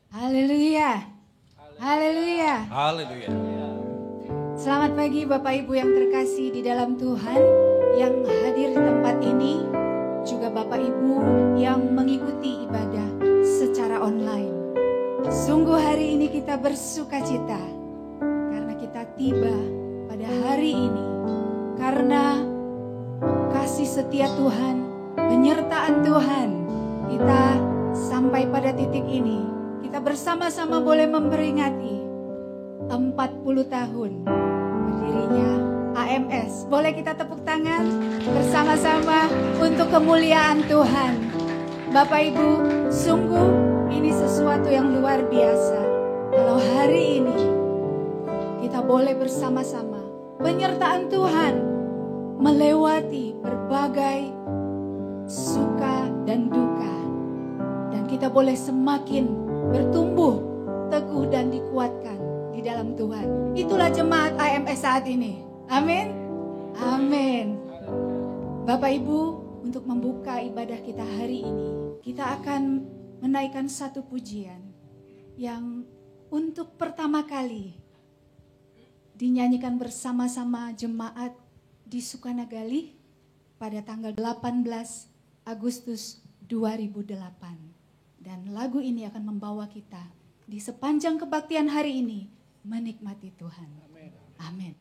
Haleluya. Haleluya. Haleluya. Selamat pagi Bapak Ibu yang terkasih di dalam Tuhan, yang hadir di tempat ini, juga Bapak Ibu yang mengikuti ibadah secara online. Sungguh hari ini kita bersuka cita karena kita tiba pada hari ini, karena kasih setia Tuhan, penyertaan Tuhan, kita sampai pada titik ini. Kita bersama-sama boleh memperingati 40 tahun berdirinya AMS. Boleh kita tepuk tangan bersama-sama untuk kemuliaan Tuhan. Bapak Ibu, sungguh ini sesuatu yang luar biasa. Kalau hari ini kita boleh bersama-sama, penyertaan Tuhan melewati berbagai suka dan duka, dan kita boleh semakin bertumbuh teguh dan dikuatkan di dalam Tuhan. Itulah jemaat AMS saat ini. Amin. Amin. Bapak Ibu, untuk membuka ibadah kita hari ini, kita akan menaikkan satu pujian yang untuk pertama kali dinyanyikan bersama-sama jemaat di Sukanagali pada tanggal 18 Agustus 2008. Dan lagu ini akan membawa kita di sepanjang kebaktian hari ini menikmati Tuhan. Amin. Amin.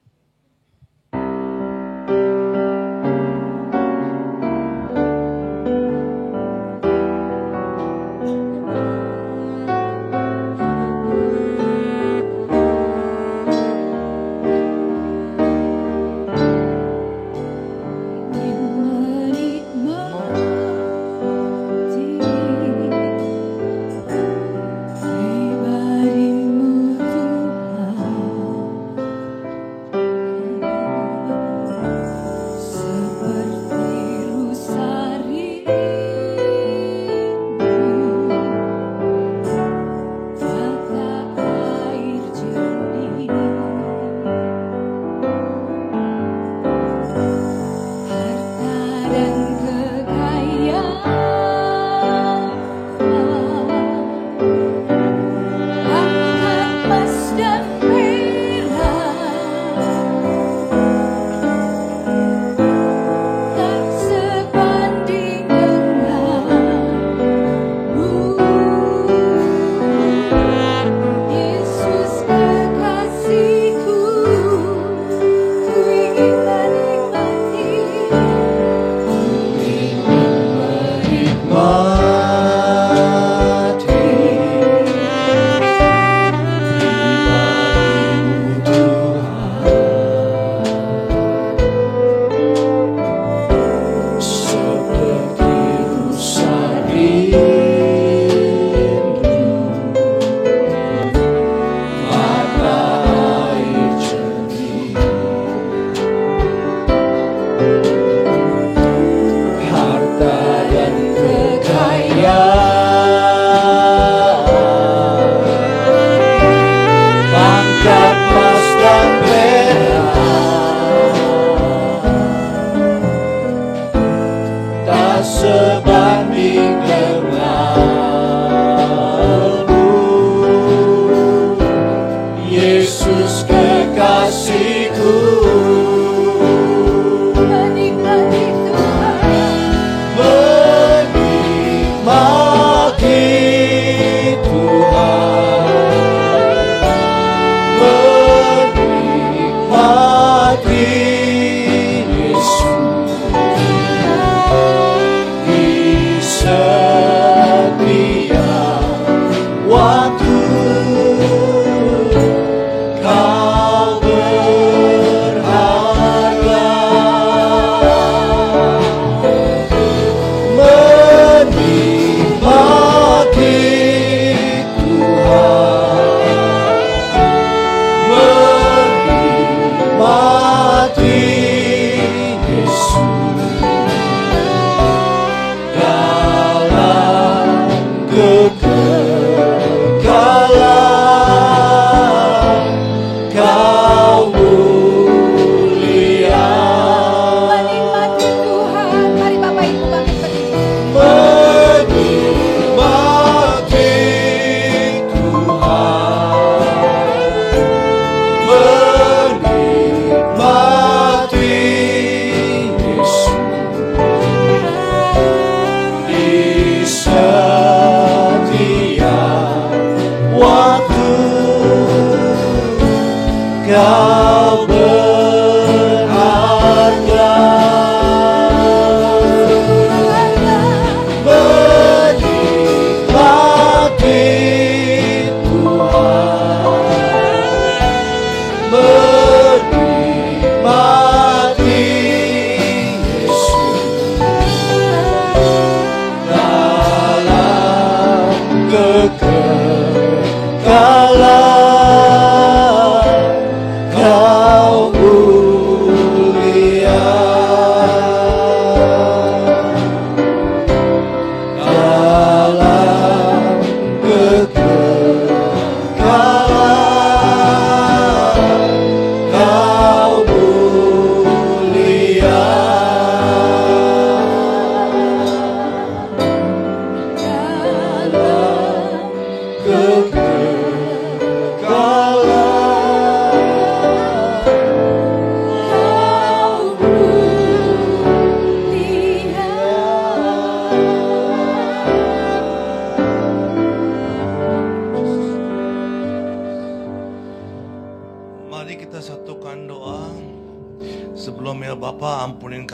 Yesus,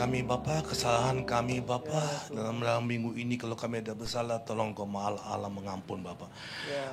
kami Bapa, kesalahan kami Bapa. Dalam minggu ini kalau kami ada bersalah, tolong Kau Maha Allah mengampun Bapa.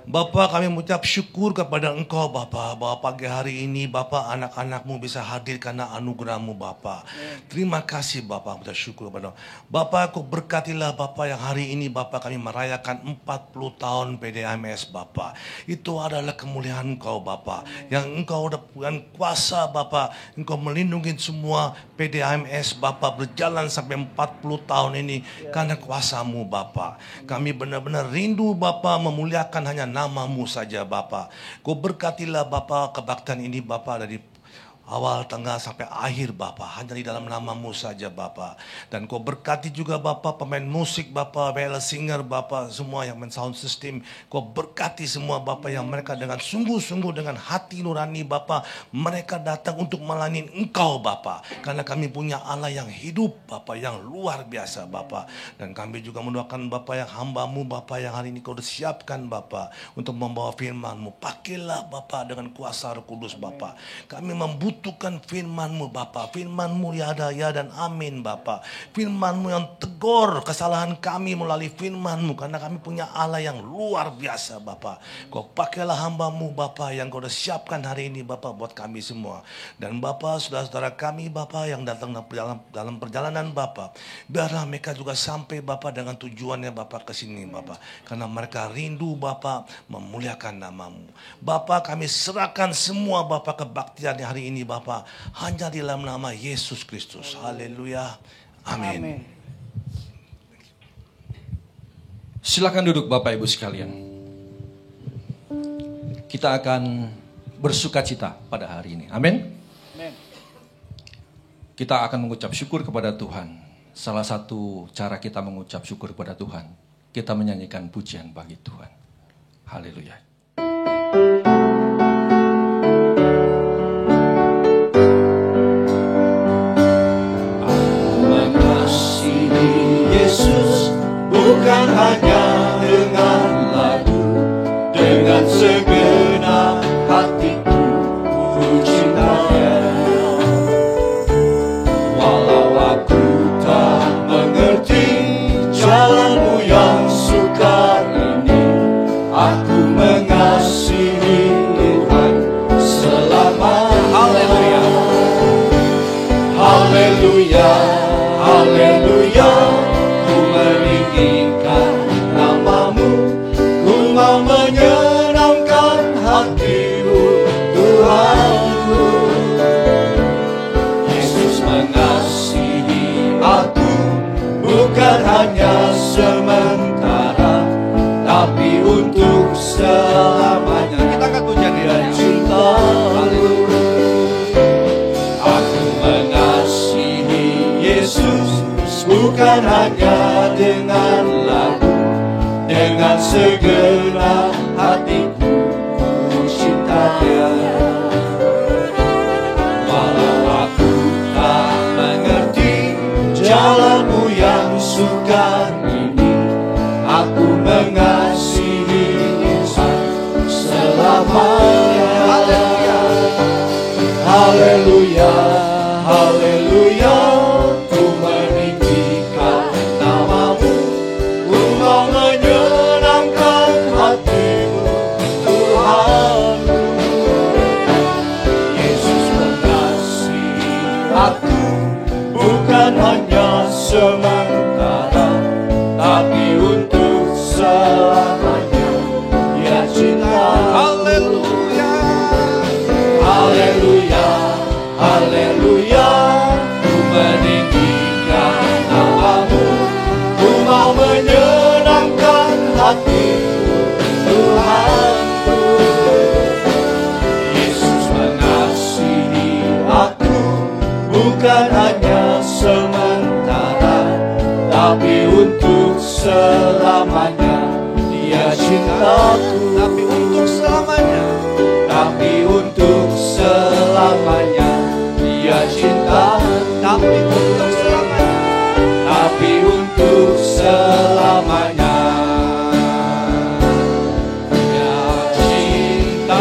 Bapa, kami mengucap syukur kepada Engkau Bapa, bahwa pagi hari ini Bapa, anak-anak-Mu bisa hadir karena anugerah-Mu Bapa. Terima kasih Bapa, kita syukur kepada Bapa. Kau berkatilah Bapa yang hari ini Bapa kami merayakan 40 tahun PDAMS Bapa. Itu adalah kemuliaan Engkau Bapa, yang Engkau dengan kuasa Bapa, Engkau melindungi semua PDAMS Bapa berjalan sampai 40 tahun ini karena kuasa-Mu Bapa. Kami benar-benar rindu Bapa memuliakan hanya nama-Mu saja Bapa. Kau berkatilah Bapa kebaktian ini Bapa dari awal, tengah, sampai akhir Bapa, hanya di dalam nama-Mu saja Bapa. Dan Kau berkati juga Bapa pemain musik Bapa, band singer Bapa, semua yang main sound system. Kau berkati semua Bapa yang mereka dengan sungguh-sungguh, dengan hati nurani Bapa, mereka datang untuk melayani Engkau Bapa. Karena kami punya Allah yang hidup Bapa, yang luar biasa Bapa. Dan kami juga mendoakan Bapa yang hamba-Mu Bapa, yang hari ini Kau sudah siapkan Bapa untuk membawa firman-Mu. Pakailah Bapa dengan kuasa Roh Kudus Bapa. Kami membutuhkan firman-Mu Bapa. Firman-Mu ya ada ya dan amin Bapa. Firman-Mu yang tegur kesalahan kami melalui firman-Mu. Karena kami punya Allah yang luar biasa Bapa. Kau pakailah hamba-Mu Bapa yang Kau sudah siapkan hari ini Bapa buat kami semua. Dan Bapa, saudara-saudara kami Bapa yang datang dalam perjalanan Bapa, biarlah mereka juga sampai Bapa dengan tujuannya Bapa ke sini Bapa. Karena mereka rindu Bapa memuliakan nama-Mu. Bapa, kami serahkan semua Bapa kebaktian hari ini Bapa, hanya di dalam nama Yesus Kristus. Haleluya. Amin. Silakan duduk Bapak Ibu sekalian. Kita akan bersukacita pada hari ini. Amin. Kita akan mengucap syukur kepada Tuhan. Salah satu cara kita mengucap syukur kepada Tuhan, kita menyanyikan pujian bagi Tuhan. Haleluya. Bukan hanya dengan lagu, dengan segenap hatiku ku cinta Dia. Walau aku tak mengerti jalanmu yang sukar ini, aku mengasihi Tuhan selamanya. Haleluya, haleluya, haleluya. Meninggikan nama-Mu, ku mau menyenangkan hati-Mu, Tuhanku. Yesus mengasihi aku, bukan hanya sementara, tapi untuk selamanya. Kita akan pujian Dia cinta-Mu. Aku mengasihi Yesus, bukan hanya dengan lagu, dengan segenap hatiku ku cinta Dia. Walau aku tak mengerti jalanmu yang sukar ini, aku mengasihi Tuhan selamanya. Haleluya, haleluya. Bukan hanya sementara, tapi untuk selamanya. Dia cinta. Haleluya, haleluya, haleluya. Ku meninggikan nama-Mu, ku mau menyenangkan hati-Mu, Tuhanku. Yesus mengasihi aku, bukan hanya sementara, tapi untuk selamanya. Dia cintaku, tapi untuk selamanya, tapi untuk selamanya. Dia cinta, tapi untuk selamanya, tapi untuk selamanya. Dia cintaku.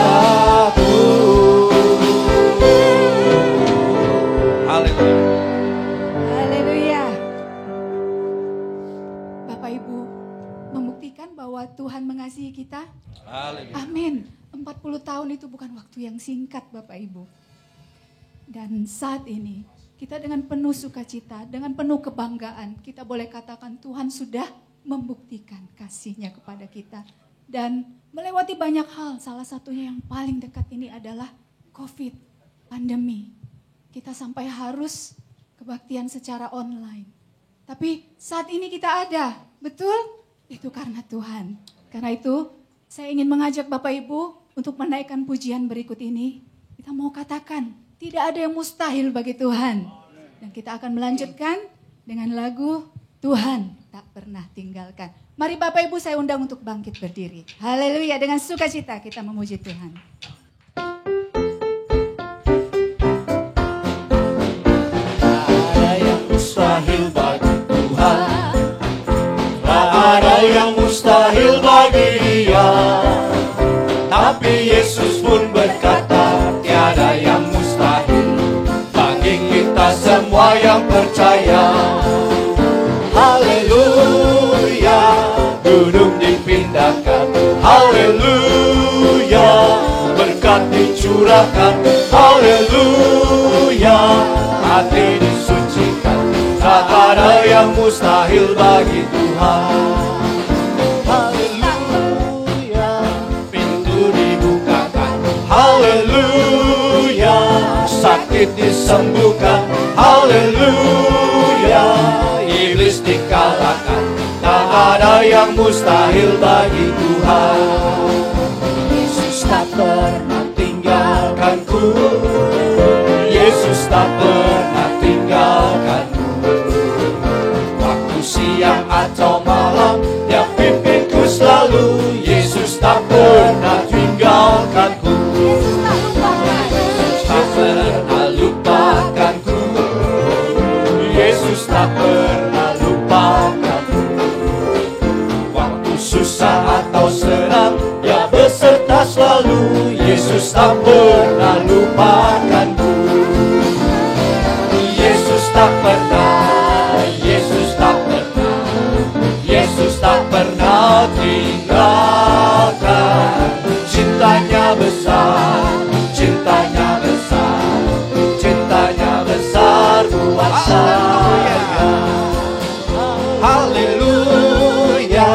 Haleluya. bahwa Tuhan mengasihi kita? Haleluya. Amin. 40 tahun itu bukan waktu yang singkat Bapak Ibu. Dan saat ini kita dengan penuh sukacita, dengan penuh kebanggaan, kita boleh katakan Tuhan sudah membuktikan kasih-Nya kepada kita. Dan melewati banyak hal, salah satunya yang paling dekat ini adalah COVID, pandemi. Kita sampai harus kebaktian secara online. Tapi saat ini kita ada, betul? Itu karena Tuhan. Karena itu saya ingin mengajak Bapak Ibu untuk menaikkan pujian berikut ini. Kita mau katakan, tidak ada yang mustahil bagi Tuhan. Dan kita akan melanjutkan dengan lagu Tuhan tak pernah tinggalkan. Mari Bapak Ibu saya undang untuk bangkit berdiri. Haleluya, dengan sukacita kita memuji Tuhan. Ada yang mustahil bagi Tuhan, tak ada yang mustahil bagi Dia. Tapi Yesus pun berkata, tiada yang mustahil bagi kita semua yang percaya. Haleluya, gunung dipindahkan. Haleluya, berkat dicurahkan. Haleluya, hati disucikan. Tak ada yang mustahil bagi Tuhan. Haleluya, sakit disembuhkan. Haleluya, iblis dikalahkan. Tak ada yang mustahil bagi Tuhan. Yesus tak pernah tinggalkanku. Yesus tak pernah tinggalkanku. Waktu siang atau malam, Dia pimpinku selalu. Yesus tak pernah tinggalkanku. Pernah lupakanku. Yesus tak pernah lupakanku. Waktu susah atau senang, Dia beserta selalu. Yesus tak pernah lupakanku. Yesus tak pernah, Yesus tak pernah, Yesus tak pernah tinggalkan. Cintanya besar, cintanya besar, cintanya besar buat saya. Haleluya,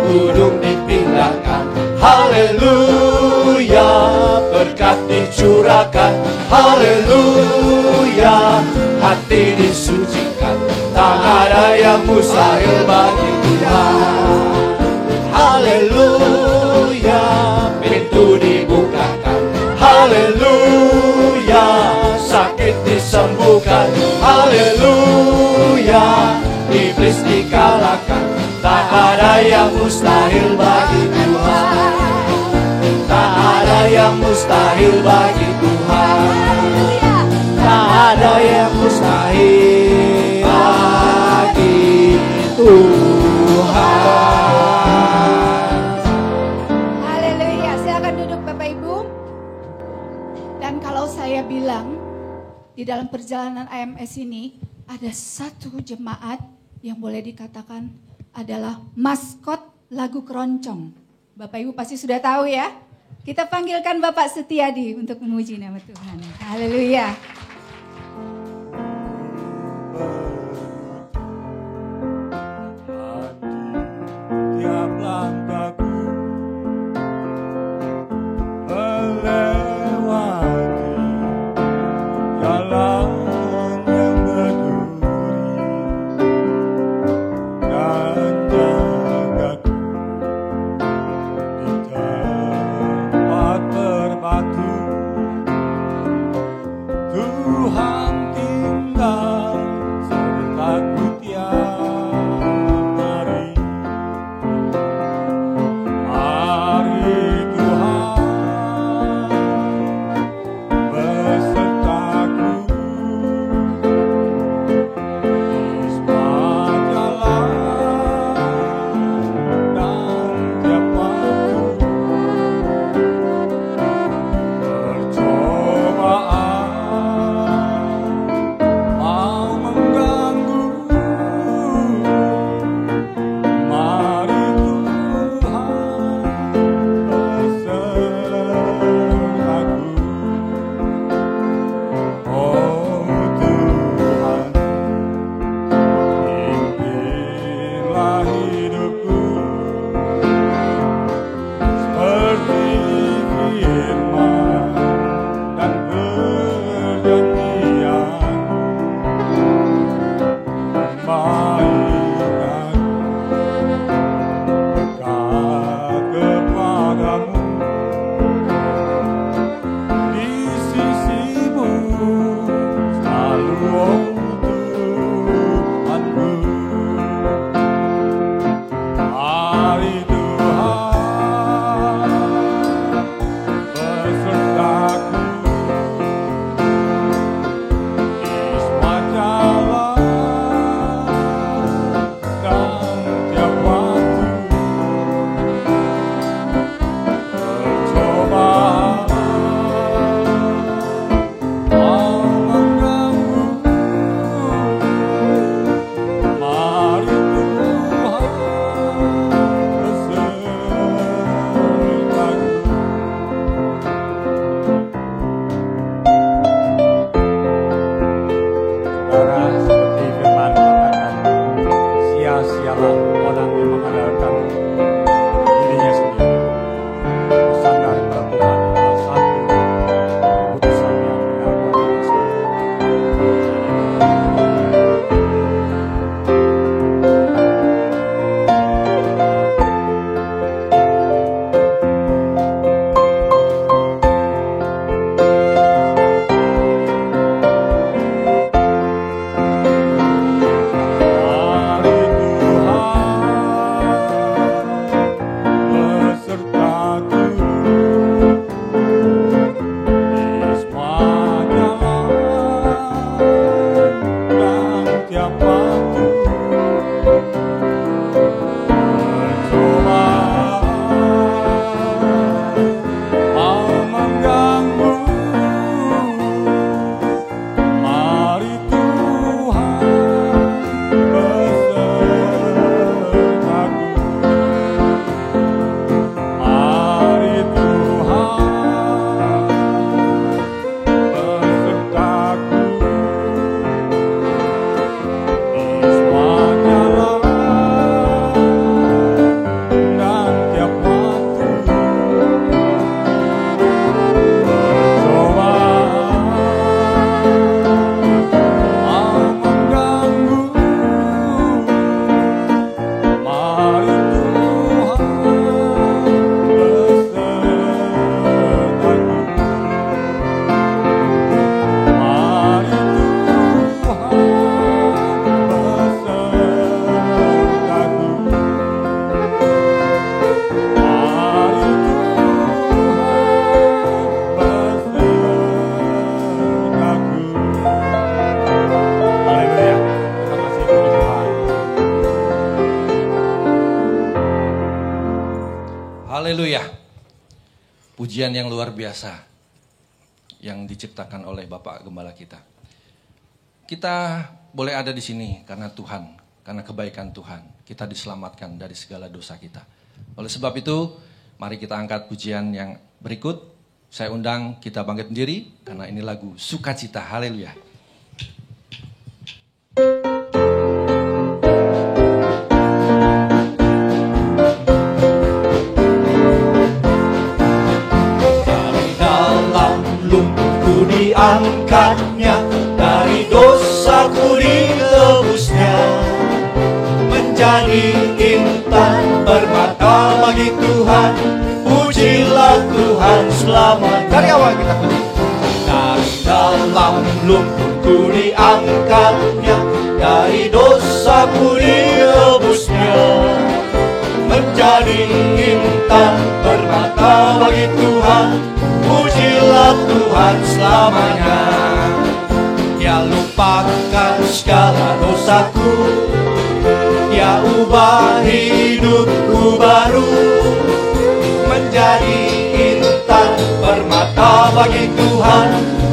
gunung dipindahkan. Haleluya, berkat dicurahkan. Haleluya, hati disucikan. Tak ada yang mustahil bagi Tuhan. Haleluya, pintu dibukakan. Haleluya, sakit disembuhkan. Haleluya, iblis dikalahkan. Tak ada yang mustahil bagi Tuhan. Tak ada yang mustahil bagi Tuhan. Tak ada yang mustahil bagi Tuhan. Haleluya, silakan duduk Bapak Ibu. Dan kalau saya bilang di dalam perjalanan AMS ini ada satu jemaat yang boleh dikatakan adalah maskot lagu keroncong. Bapak Ibu pasti sudah tahu ya. Kita panggilkan Bapak Setiadi untuk memuji nama Tuhan. Haleluya. Tiap langkahku melewati jalan yang berduri dan jagaku di tempat berbatu. dalam hidupku, seperti firman dan perjanjian, kebaikan dekat kepadamu, di sisimu selalu Tuhanku. Mari Tuhan besertaku di semua jalan dan tiap waktu. Percobaan mengganggu, mari Tuhan besertaku. Saudara, seperti firman katakan, sia-sialah orang yang mengandalkan dirinya sendiri. Bersandar pada Tuhan adalah satu keputusan yang benar bagi kita semua. Mari Tuhan besertaku di semua jalan dan tiap waktu. Percobaan mengganggu, mari Tuhan besertaku. Mari Tuhan besertaku di semua jalan dan tiap waktu. Percobaan mengganggu, mari Tuhan besertaku. Mari Tuhan besertaku. Mari Tuhan besertaku. Haleluya. Kita masih puji Tuhan. Haleluya. Pujian yang luar biasa yang diciptakan oleh Bapak Gembala kita. Kita boleh ada di sini karena Tuhan, karena kebaikan Tuhan. Kita diselamatkan dari segala dosa kita. Oleh sebab itu, mari kita angkat pujian yang berikut. Saya undang kita bangkit berdiri karena ini lagu Sukacita. Haleluya. Dari dalam lumpurku diangkatnya, dari dosaku ditebusnya, menjadi intan permata bagi Tuhan. Pujilah Tuhan selamanya. Dari awal kita puji. Dari dalam lumpurku diangkatnya, dari dosaku ditebusnya, menjadi intan permata bagi Tuhan. Pujilah Tuhan selamanya. Dia lupakan segala dosaku, Dia ubah hidupku baru, menjadi intan permata bagi Tuhan.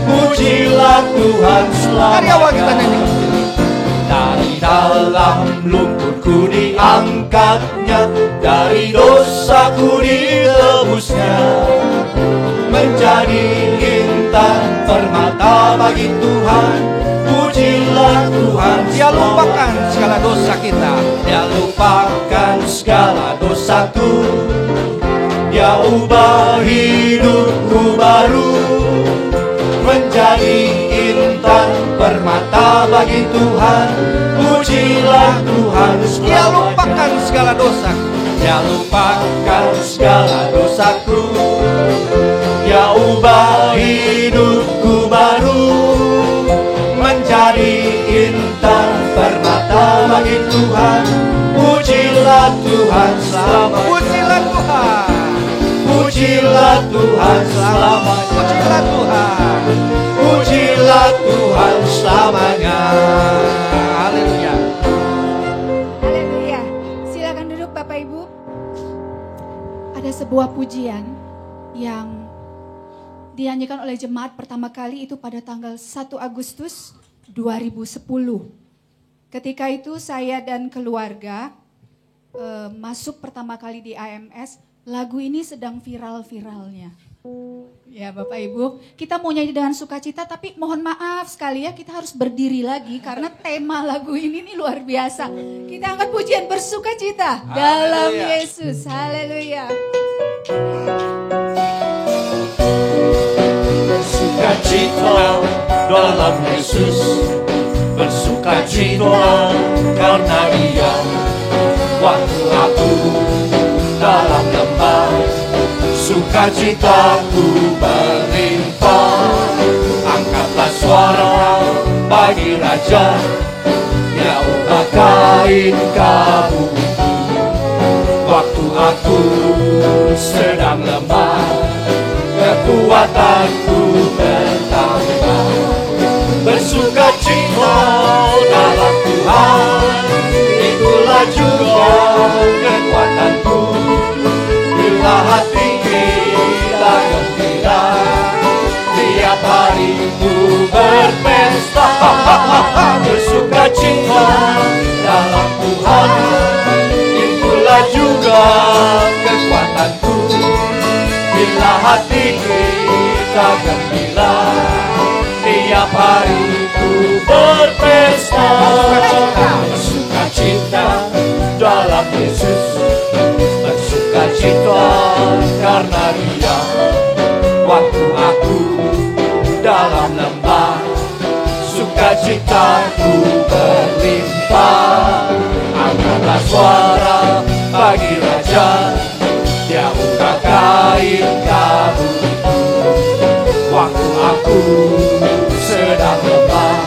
Pujilah Tuhan selamanya. Dari dalam lumpurku diangkatnya, dari dosaku ditebusnya, menjadi intan permata bagi Tuhan. Pujilah Pujilah Tuhan, Dia lupakan segala dosa kita. Dia lupakan segala dosaku. Dia ubah hidupku baru menjadi intan permata bagi Tuhan. Pujilah Tuhan Dia selamanya. lupakan segala dosa. Dia lupakan segala dosaku. Dia ubah hidupku baru menjadi intan permata bagi Tuhan. Pujilah Tuhan selamanya. Pujilah Tuhan. Pujilah Tuhan selamanya. Pujilah Tuhan. Pujilah Tuhan selamanya. Haleluya. Haleluya. Silakan duduk Bapak Ibu. Ada sebuah pujian yang dinyanyikan oleh jemaat pertama kali itu pada tanggal 1 Agustus 2010. Ketika itu saya dan keluarga masuk pertama kali di AMS, lagu ini sedang viral-viralnya. Ya Bapak Ibu, kita mau nyanyi dengan sukacita, tapi mohon maaf sekali ya, kita harus berdiri lagi karena tema lagu ini nih luar biasa. Kita angkat pujian bersukacita dalam Yesus. Haleluya. Bersukacita dalam Yesus, bersukacita karena Dia. Waktu aku dalam lembah, sukacitaku berlimpah. Angkatlah suara bagi Raja, Dia ubah kain kabutku. Waktu aku sedang lemah, kekuatanku bertambah. Bersukacita dalam Tuhan, itulah juga kekuatanku. Bila hati kita gembira, tiap hari ku berpesta. Bersukacita dalam Tuhan, itulah juga kekuatanku. Bila hati kita gembira, tiap hari ku berpesta. Bersukacita dalam Yesus, bersukacita karena Dia. Waktu aku dalam lembah, sukacitaku berlimpah. Angkatlah suara bagi Raja, Dia buka kain kabutku. Waktu aku sedang lemah,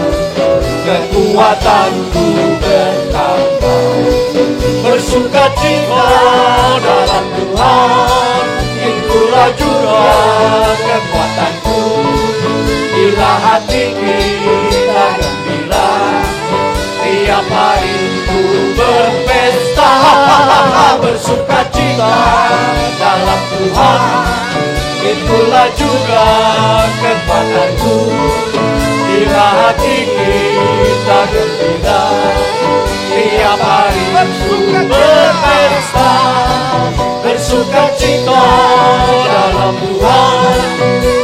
kekuatanku bertambah. Bersukacita dalam Tuhan, itulah juga kekuatanku. Bila hati kita gembira, tiap hari ku berpesta. Bersukacita dalam Tuhan, itulah juga kekuatanku. Bila hati kita gembira, tiap hari ku berpesta. Bersukacita dalam Tuhan,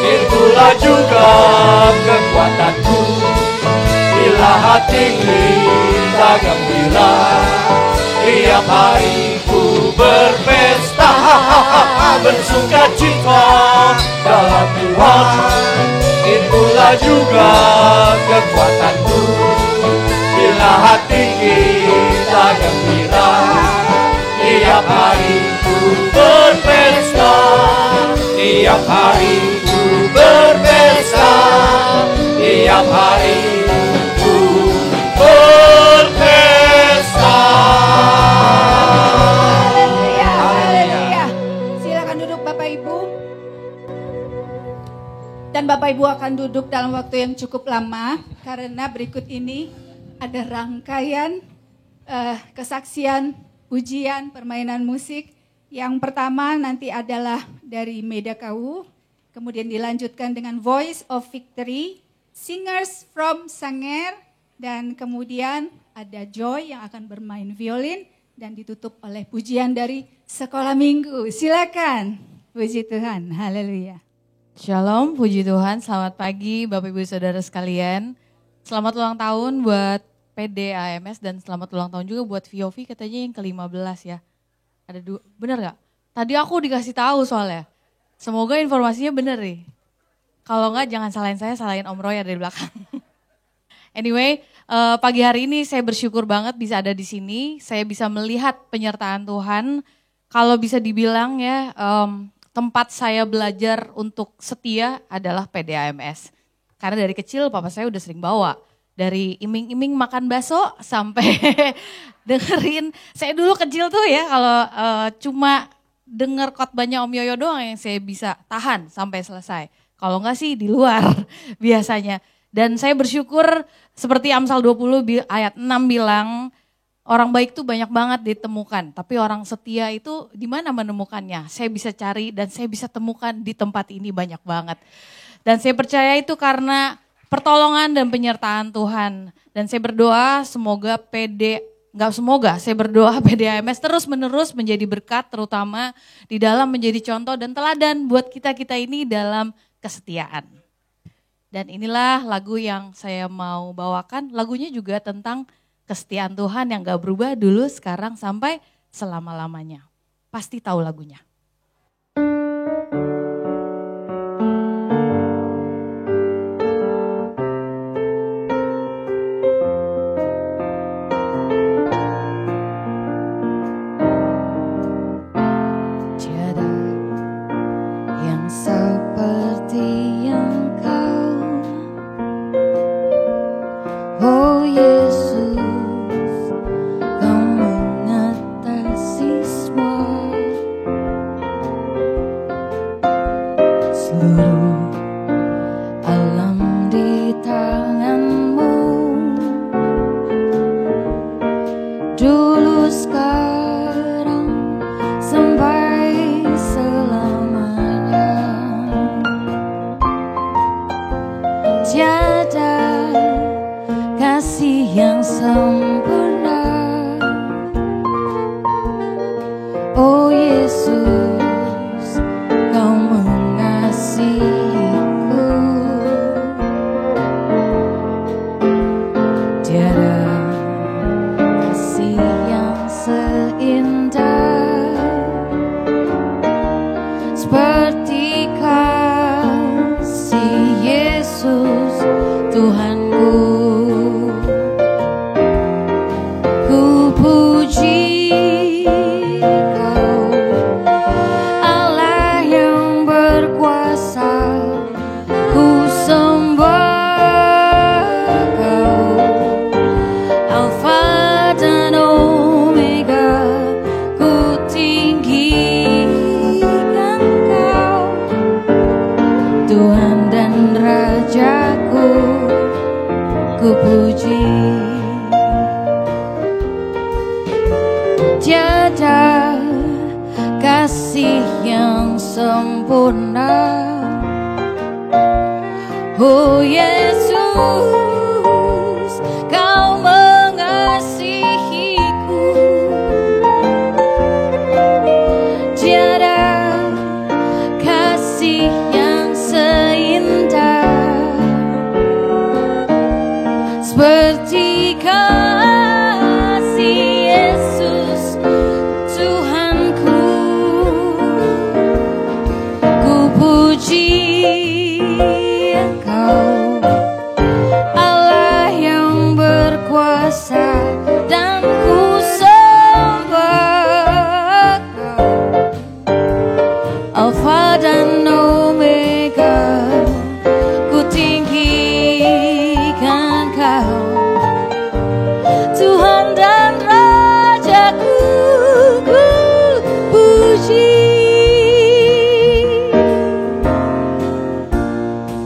itulah juga kekuatanku. Bila hati kita gembira, tiap hari ku berpesta. Bersukacita dalam Tuhan, itulah juga kekuatanku. Bila hati kita gembira, tiap hari ku berpesta. Tiap hari ku berpesta. Tiap hari ku berpesta. Haleluya, haleluya. Silakan duduk Bapak Ibu. Dan Bapak Ibu akan duduk dalam waktu yang cukup lama karena berikut ini ada rangkaian kesaksian, pujian, permainan musik. Yang pertama nanti adalah dari Meda KU, kemudian dilanjutkan dengan Voice of Victory, Singers from Sanger, dan kemudian ada Joy yang akan bermain violin dan ditutup oleh pujian dari Sekolah Minggu. Silakan. Puji Tuhan. Haleluya. Shalom, puji Tuhan, selamat pagi Bapak Ibu Saudara sekalian. Selamat ulang tahun buat PD AMS dan selamat ulang tahun juga buat VOV katanya yang ke-15 ya. Ada dua, bener gak? Tadi aku dikasih tahu soalnya. Semoga informasinya bener nih. Kalau enggak jangan salahin saya, salahin Om Roy ada di belakang. Anyway, pagi hari ini saya bersyukur banget bisa ada di sini. Saya bisa melihat penyertaan Tuhan. Kalau bisa dibilang ya, tempat saya belajar untuk setia adalah PD AMS. Karena dari kecil papa saya udah sering bawa. Dari iming-iming makan bakso sampai dengerin. Saya dulu kecil tuh ya kalau cuma denger khotbahnya Om Yoyo doang yang saya bisa tahan sampai selesai. Kalau enggak sih di luar biasanya. Dan saya bersyukur seperti Amsal 20 ayat 6 bilang, orang baik tuh banyak banget ditemukan. Tapi orang setia itu di mana menemukannya? Saya bisa cari dan saya bisa temukan di tempat ini banyak banget. Dan saya percaya itu karena pertolongan dan penyertaan Tuhan. Dan saya berdoa semoga saya berdoa PD AMS terus menerus menjadi berkat terutama di dalam menjadi contoh dan teladan buat kita-kita ini dalam kesetiaan. Dan inilah lagu yang saya mau bawakan, lagunya juga tentang kesetiaan Tuhan yang gak berubah dulu, sekarang, sampai selama-lamanya. Pasti tahu lagunya.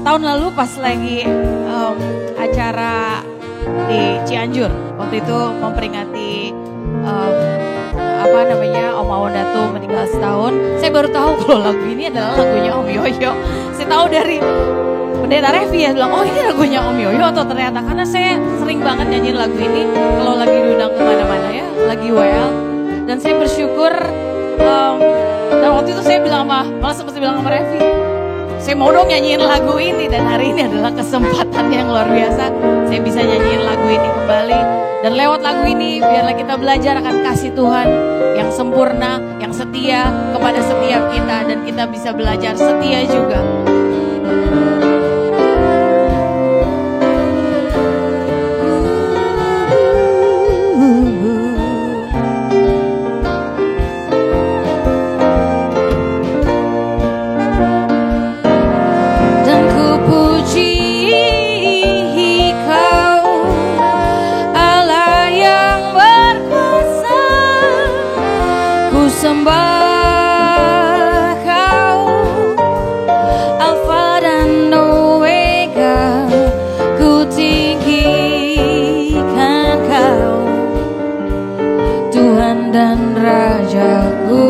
Tahun lalu pas lagi acara di Cianjur, waktu itu memperingati Om Awon Datu meninggal setahun. Saya baru tahu kalau lagu ini adalah lagunya Om Yoyo. Saya tahu dari Pendeta Revi ya bilang, oh ini lagunya Om Yoyo atau ternyata, karena saya sering banget nyanyiin lagu ini kalau lagi diundang kemana-mana ya, lagi WL. Dan saya bersyukur, dan waktu itu saya bilang malah sempat bilang sama Revi, Saya mau dong nyanyiin lagu ini dan hari ini adalah kesempatan yang luar biasa. Saya bisa nyanyiin lagu ini kembali. Dan lewat lagu ini biarlah kita belajar akan kasih Tuhan yang sempurna, yang setia kepada setiap kita. Dan kita bisa belajar setia juga. Sembah Kau, Alfa dan Omega, ku tinggikan Kau, Tuhan dan Rajaku,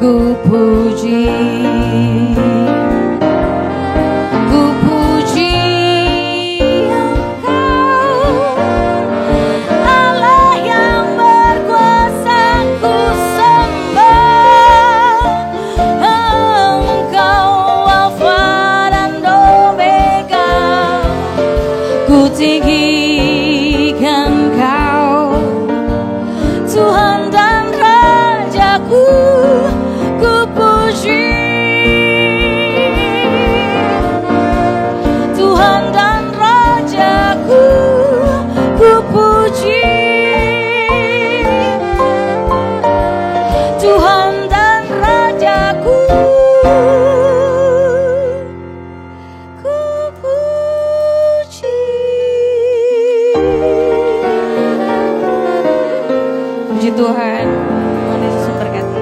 ku puji. Tinggikan Kau, Tuhan dan Rajaku, ku puji. Tuhan dan Rajaku, ku puji. Tuhan dan Rajaku, Tuhan, Tuhan Yesus memberkati.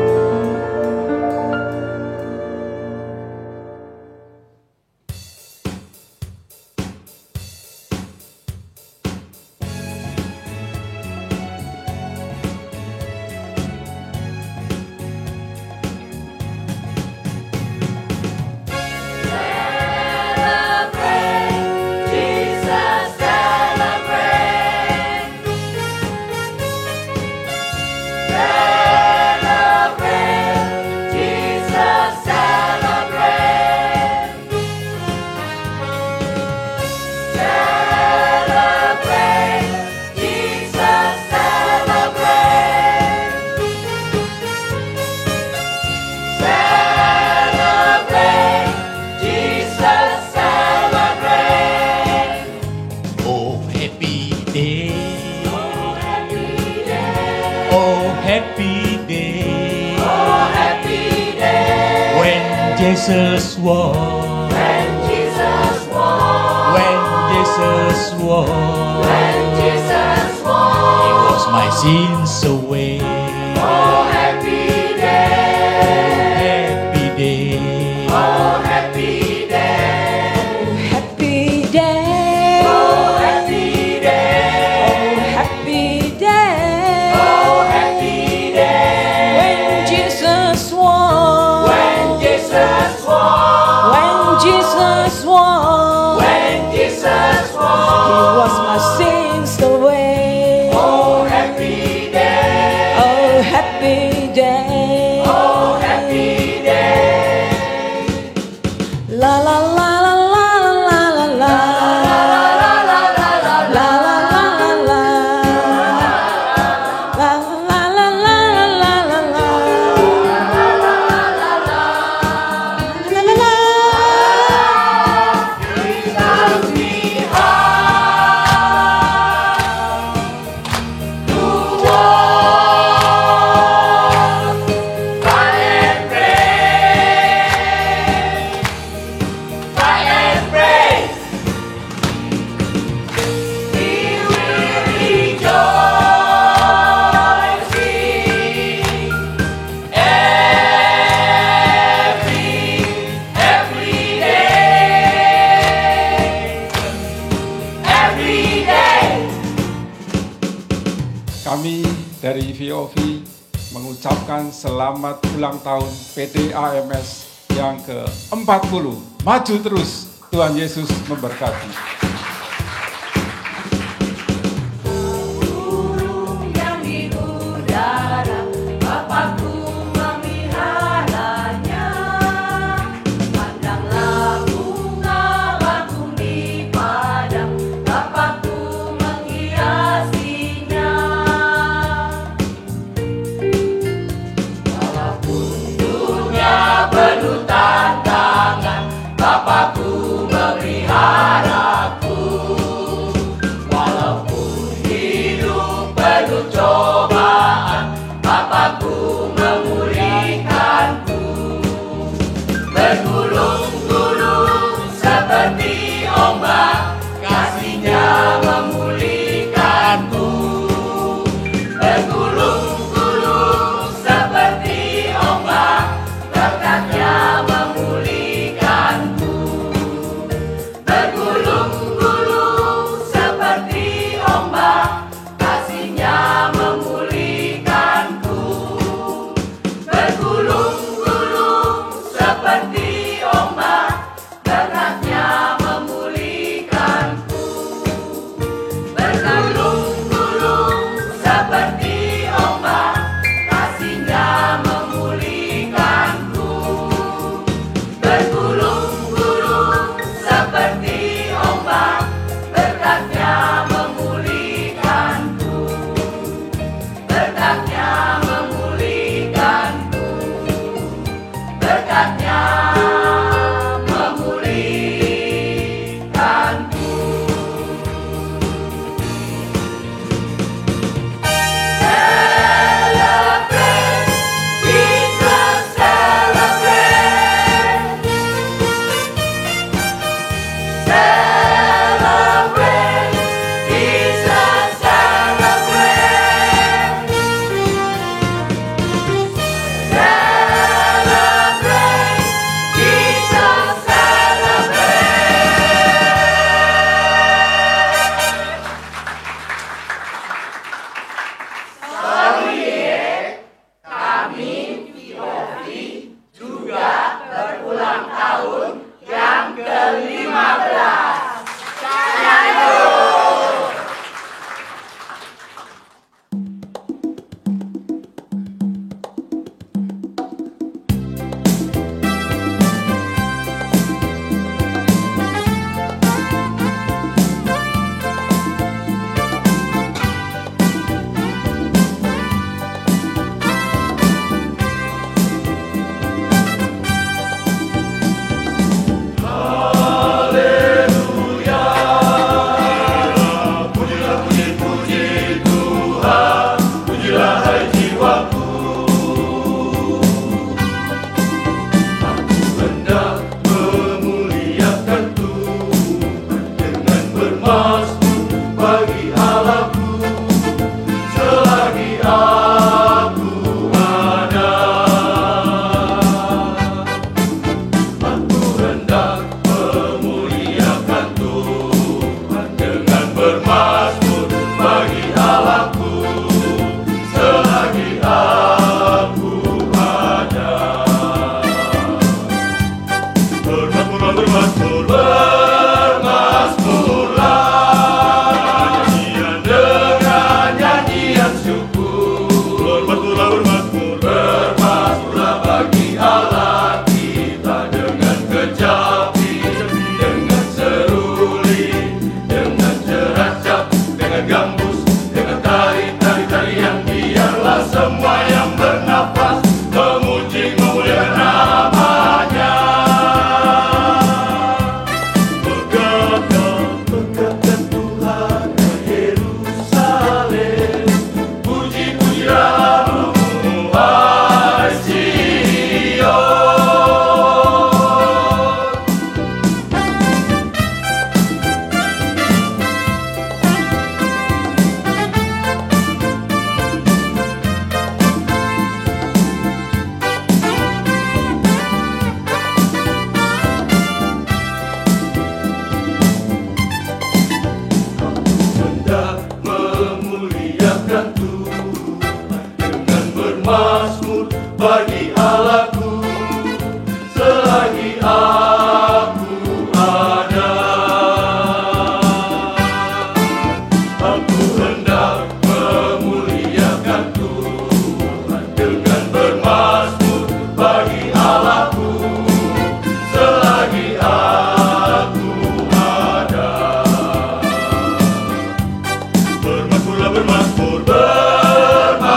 Jesus was, when Jesus was, when Jesus was, when Jesus was, He was my sins away. Oh, happy day, happy day, oh, happy day, Happy day, oh, happy day, oh happy day, oh, happy day, when Jesus won, when Jesus was, when Jesus won, when Jesus He was. was my sins away. Oh, happy day. Oh happy day, Oh, happy day. la la la la la la la la la la la la la la Kami dari VOV mengucapkan selamat ulang tahun PDAMS yang ke-40. Maju terus, Tuhan Yesus memberkati. Yang di udara, Bapakku memiharanya. Pandanglah penuh tantangan, Bapakku memeliharaku. Walaupun hidup penuh cobaan, Bapakku memulihkanku. Bergulung-gulung seperti ombak, kasih-Nya memulihkanku. Bergulung-gulung seperti ombak, berkat-Nya memulihkanku. Bergulung-gulung seperti ombak, kasih-Nya memulihkanku. Bergulung-gulung seperti ombak, berkat-Nya memulihkanku. Bergulung-gulung seperti ombak, kasih-Nya memulihkanku. Bergulung-gulung seperti ombak, berkat-Nya memulihkanku. Berkat-Nya memulihkanku. Berkat-Nya memulihkanku. Celebrate, Jesus celebrate. Celebrate, Jesus celebrate. Celebrate, Jesus celebrate. Kami VOV juga berulang tahun yang ke-15.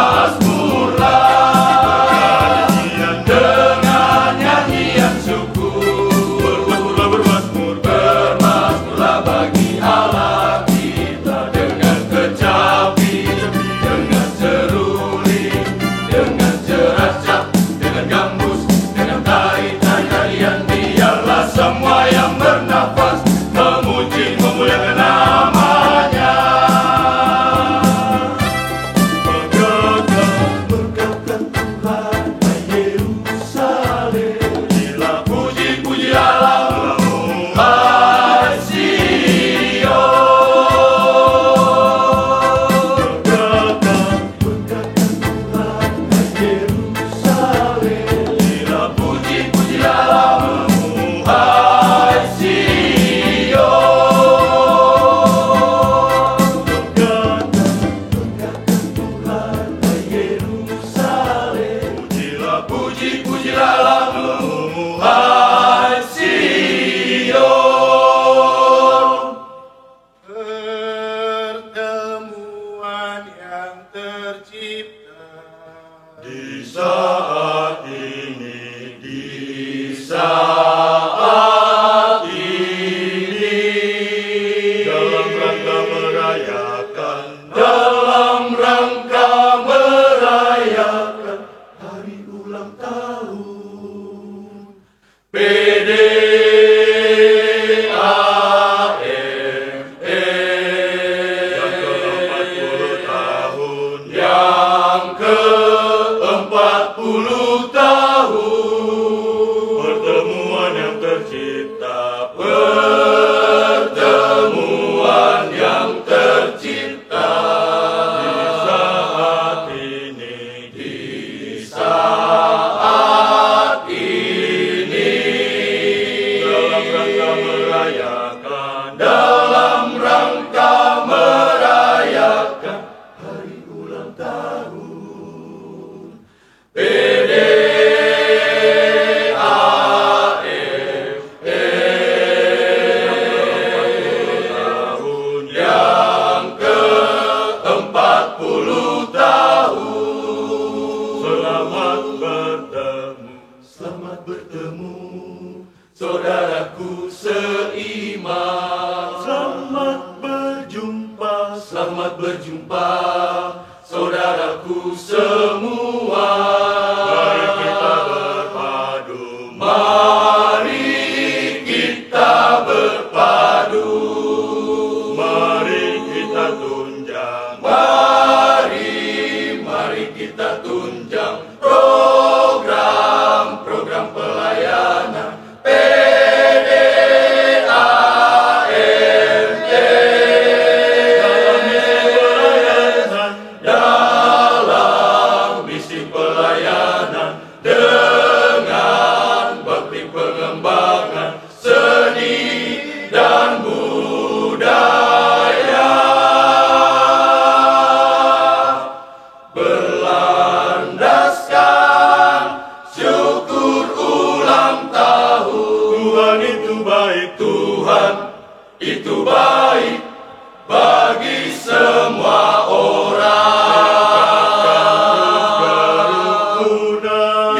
Bermasmurlah, nyanyian Di saat ini, di saat ini, dalam rangka merayakan, hari ulang tahun yang ke-40 tahun, pertemuan yang tercipta, pertemuan yang tercipta. Di saat ini, di saat ini, dalam rangka merayakan, hari ulang tahun tahun yang ke-40 tahun. Selamat bertemu, saudaraku seiman. Selamat berjumpa, saudaraku semua. Mari kita berpadu, mari kita berpadu, mari kita tunjang, mari kita tunjang program pelayanan dalam misi pelayanan dengan bakti pengembangan seni dan budaya, berlandaskan syukur ulang tahun. Tuhan itu baik, Tuhan itu baik bagi semua orang.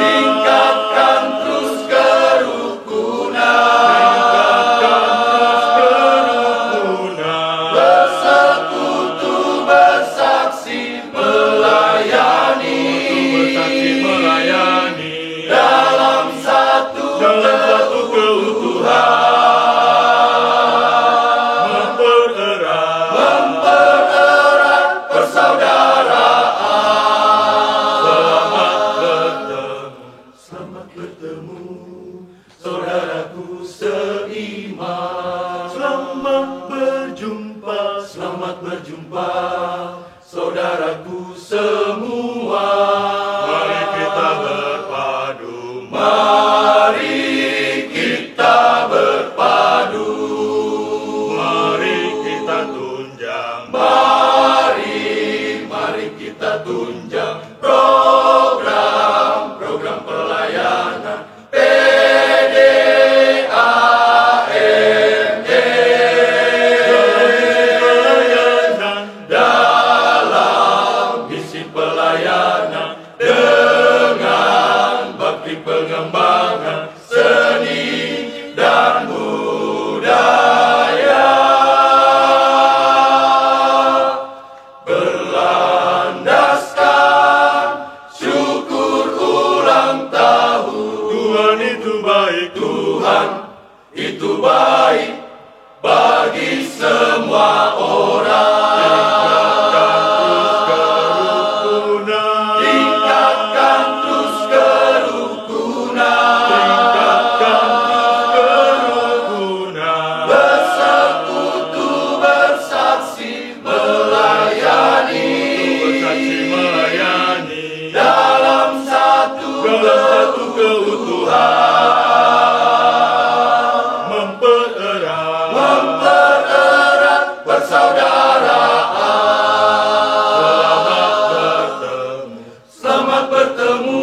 Tingkatkan terus kerukunan, bersekutu bersaksi melayani dalam satu keutuhan. Mempererat persaudaraan. Selamat bertemu, saudaraku seiman. Selamat berjumpa, saudaraku semua. Mari kita berpadu, mari kita berpadu, mari kita tunjang, mari kita tunjang program pelayanan dalam misi pelayanan dengan bakti pengembangan seni dan budaya, berlandaskan syukur ulang tahun. Tuhan itu baik, Tuhan itu baik bagi semua orang. Tingkatkan terus kerukunan, bersekutu bersaksi melayani dalam satu keutuhan. Mempererat persaudaraan. Selamat bertemu.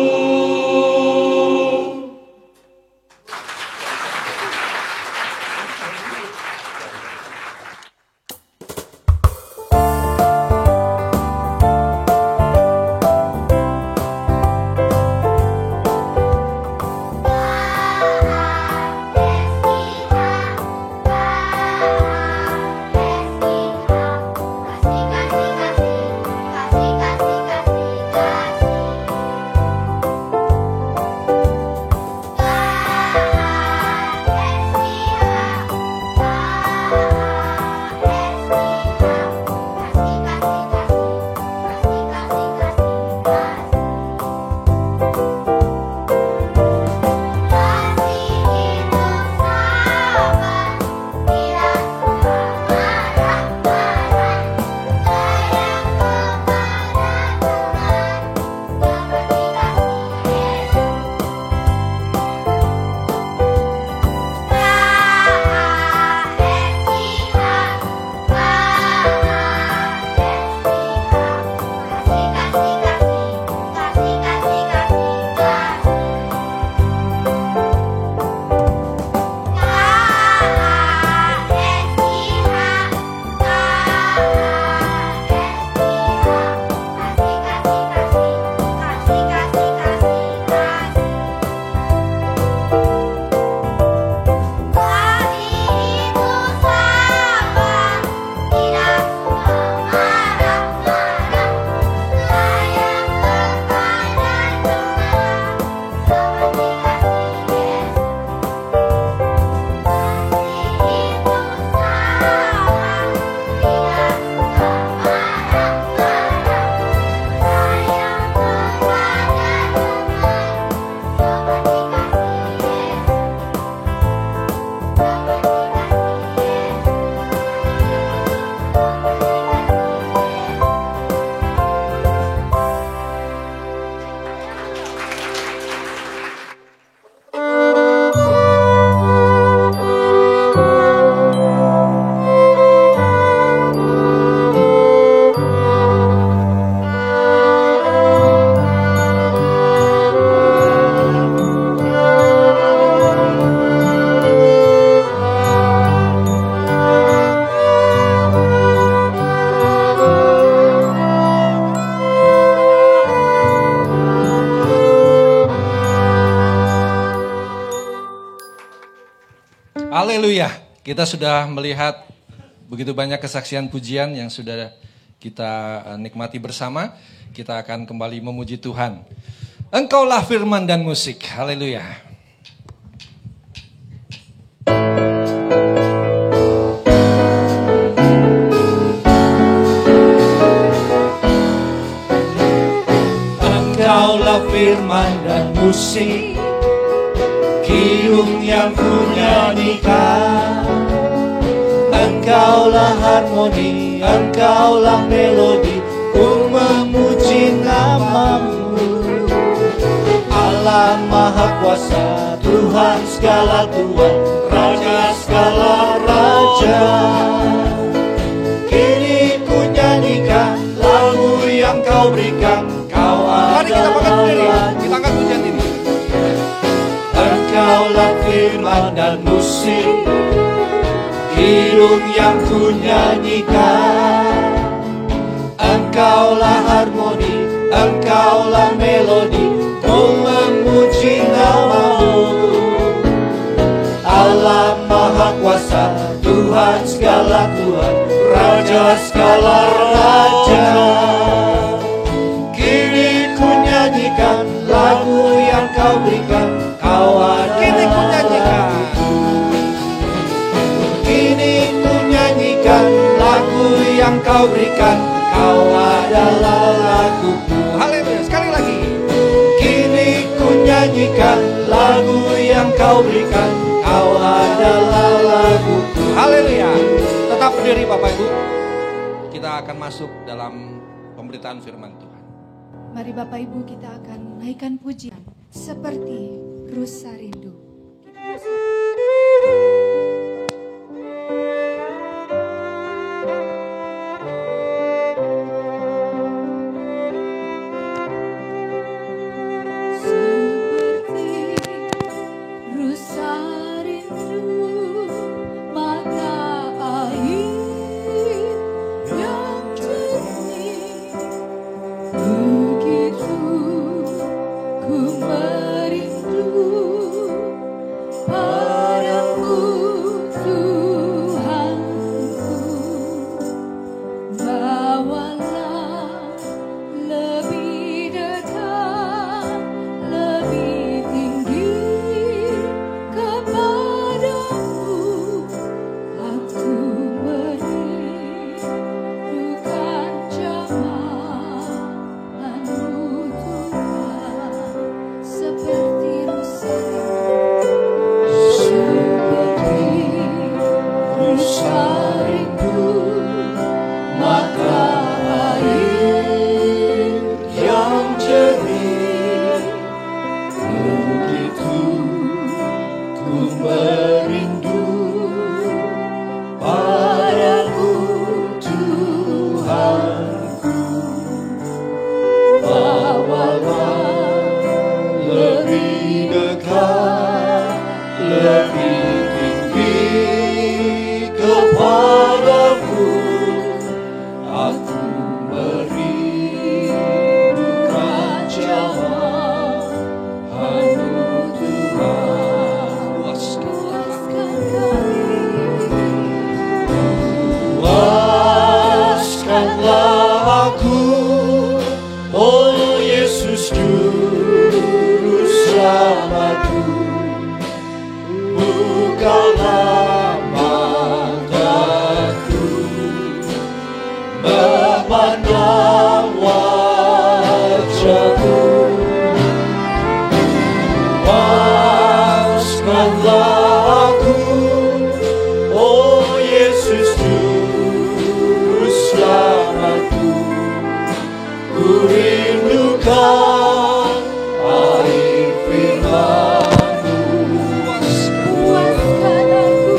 Haleluya. Kita sudah melihat begitu banyak kesaksian pujian yang sudah kita nikmati bersama. Kita akan kembali memuji Tuhan. Engkaulah firman dan musik. Haleluya. Engkaulah firman dan musik, kidung yang kunyanyikan. Engkaulah harmoni, engkaulah melodi, ku memuji namamu. Allah Maha Kuasa, Tuhan segala Tuhan, Raja segala Raja. Kini ku nyanyikan lagu yang kau berikan. Mari kita angkat berdiri, kita angkat pujian ini. Engkaulah firman dan musik, kidung yang ku nyanyikan. Engkaulah harmoni, engkaulah melodi, ku memuji namamu. Allah Maha Kuasa, Tuhan segala Tuhan, Raja segala Raja. Nyanyikan lagu yang kau berikan, kau ada. Kini ku nyanyikan. Kini ku nyanyikan lagu yang kau berikan, kau adalah laguku. Haleluya, sekali lagi. Kini ku nyanyikan lagu yang kau berikan, kau adalah laguku. Haleluya. Tetap berdiri Bapak Ibu. Kita akan masuk dalam pemberitaan firman Tuhan. Mari Bapak Ibu kita akan naikkan pujian seperti rusa rindu. Seperti rusa rindu, mata air yang jernih. Begitu ku merindu padamu Tuhanku. Bawalah lebih dekat, lebih tinggi kepadamu. Aku merindukan jamahanmu Tuhan, seperti rusa rindu, Mata air yang jernih, begitu ku merindu padamu Tuhanku. Bawalah lebih dekat, lebih tinggi kepadamu. Aku merindukan jamahanmu Tuhan. Puaskanlah aku, oh Yesus Juru Selamatku. Bukalah mataku, memandang wajahmu. Puaskanlah aku, oh Yesus Juru Selamatku. Ku rindukan air firman-Mu. puaskan aku.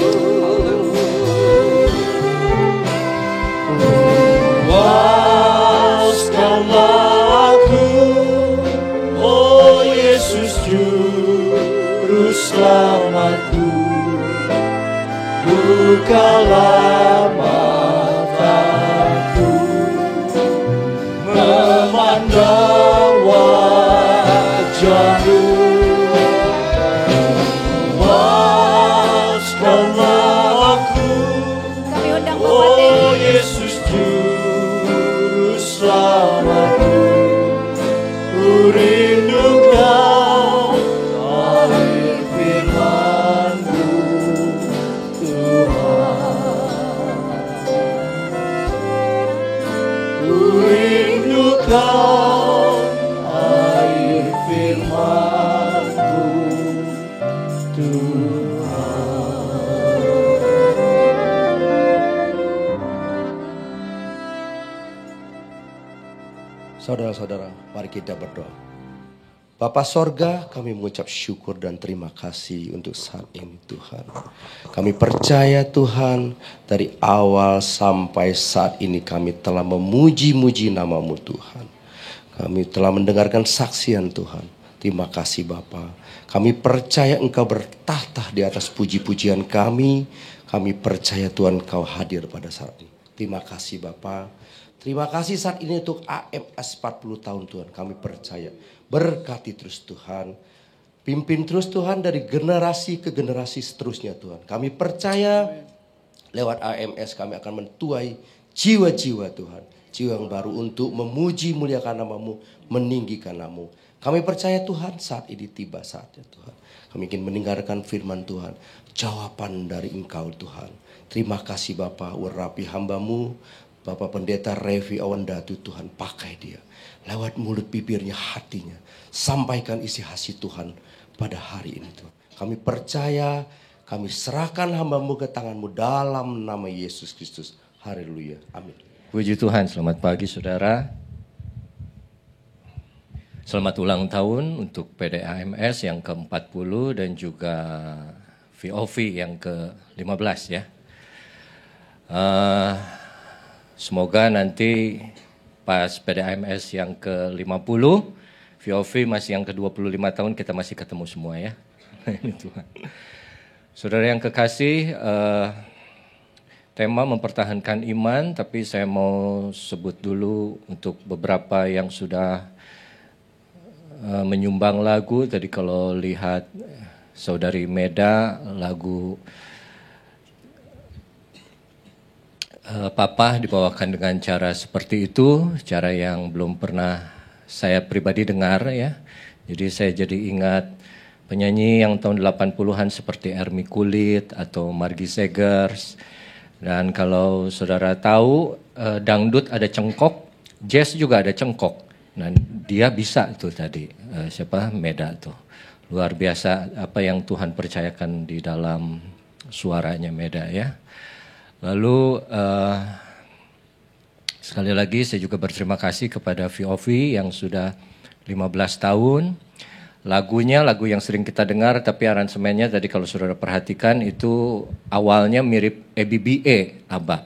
Puaskanlah aku, oh Yesus Juru Selamatku. Bukalah mataku, memandang wajah-Mu. Puaskanlah saudara-saudara, mari kita berdoa. Bapa sorga, kami mengucap syukur dan terima kasih untuk saat ini Tuhan. Kami percaya Tuhan, dari awal sampai saat ini kami telah memuji-muji nama-Mu Tuhan. Kami telah mendengarkan saksian Tuhan. Terima kasih Bapa. Kami percaya Engkau bertahta di atas puji-pujian kami. Kami percaya Tuhan Engkau hadir pada saat ini. Terima kasih Bapa. Terima kasih saat ini untuk AMS 40 tahun Tuhan. Kami percaya. Berkati terus Tuhan. Pimpin terus Tuhan dari generasi ke generasi seterusnya Tuhan. Kami percaya lewat AMS kami akan mentuai jiwa-jiwa Tuhan. Jiwa yang baru untuk memuji muliakan nama-Mu, meninggikan nama-Mu. Kami percaya Tuhan saat ini tiba saatnya Tuhan. Kami ingin mendengarkan firman Tuhan. Jawaban dari Engkau Tuhan. Terima kasih Bapa, urapi hamba-Mu. Bapak Pendeta Revi Awandatu Tuhan, pakai dia. Lewat mulut bibirnya, hatinya. Sampaikan isi hati Tuhan pada hari ini Tuhan. Kami percaya, kami serahkan hamba-Mu ke tangan-Mu dalam nama Yesus Kristus. Haleluya. Amin. Puji Tuhan, selamat pagi saudara. Selamat ulang tahun untuk PDAMS yang ke-40 dan juga VOV yang ke-15 ya. Semoga nanti pas PDAMS yang ke-50, VOV masih yang ke-25 tahun kita masih ketemu semua ya. Tuhan. Saudara yang kekasih, tema mempertahankan iman, tapi saya mau sebut dulu untuk beberapa yang sudah menyumbang lagu. Tadi kalau lihat Saudari Meda, lagu Papa dibawakan dengan cara seperti itu, cara yang belum pernah saya pribadi dengar ya. Jadi saya jadi ingat penyanyi yang tahun 80-an seperti Ermi Kulit atau Margie Segers. Dan kalau saudara tahu dangdut ada cengkok, jazz juga ada cengkok. Nah dia bisa tuh tadi, siapa Meda tuh. Luar biasa apa yang Tuhan percayakan di dalam suaranya Meda ya. Lalu sekali lagi saya juga berterima kasih kepada VOV yang sudah 15 tahun. Lagunya lagu yang sering kita dengar tapi aransemennya tadi kalau saudara perhatikan itu awalnya mirip ABBA ABBA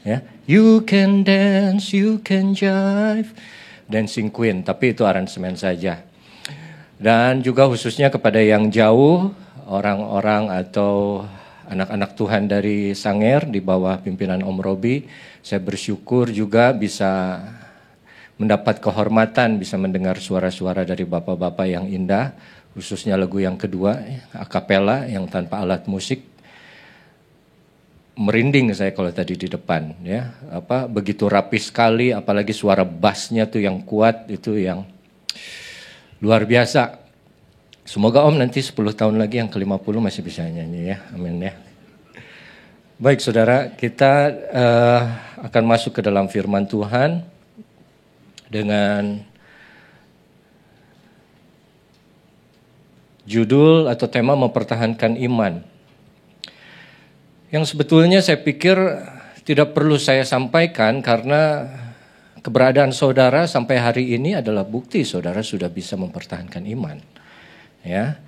ya. You can dance, you can jive, Dancing Queen, tapi itu aransemen saja. Dan juga khususnya kepada yang jauh, orang-orang atau anak-anak Tuhan dari Sanger di bawah pimpinan Om Robi, saya bersyukur juga bisa mendapat kehormatan, bisa mendengar suara-suara dari bapak-bapak yang indah, khususnya lagu yang kedua, akapela yang tanpa alat musik. Merinding saya kalau tadi di depan, ya, begitu rapi sekali, apalagi suara bassnya tuh yang kuat, itu yang luar biasa. Semoga Om nanti 10 tahun lagi yang ke-50 masih bisa nyanyi ya, amin ya. Baik saudara, kita akan masuk ke dalam firman Tuhan dengan judul atau tema mempertahankan iman. Yang sebetulnya saya pikir tidak perlu saya sampaikan karena keberadaan saudara sampai hari ini adalah bukti saudara sudah bisa mempertahankan iman. Ya,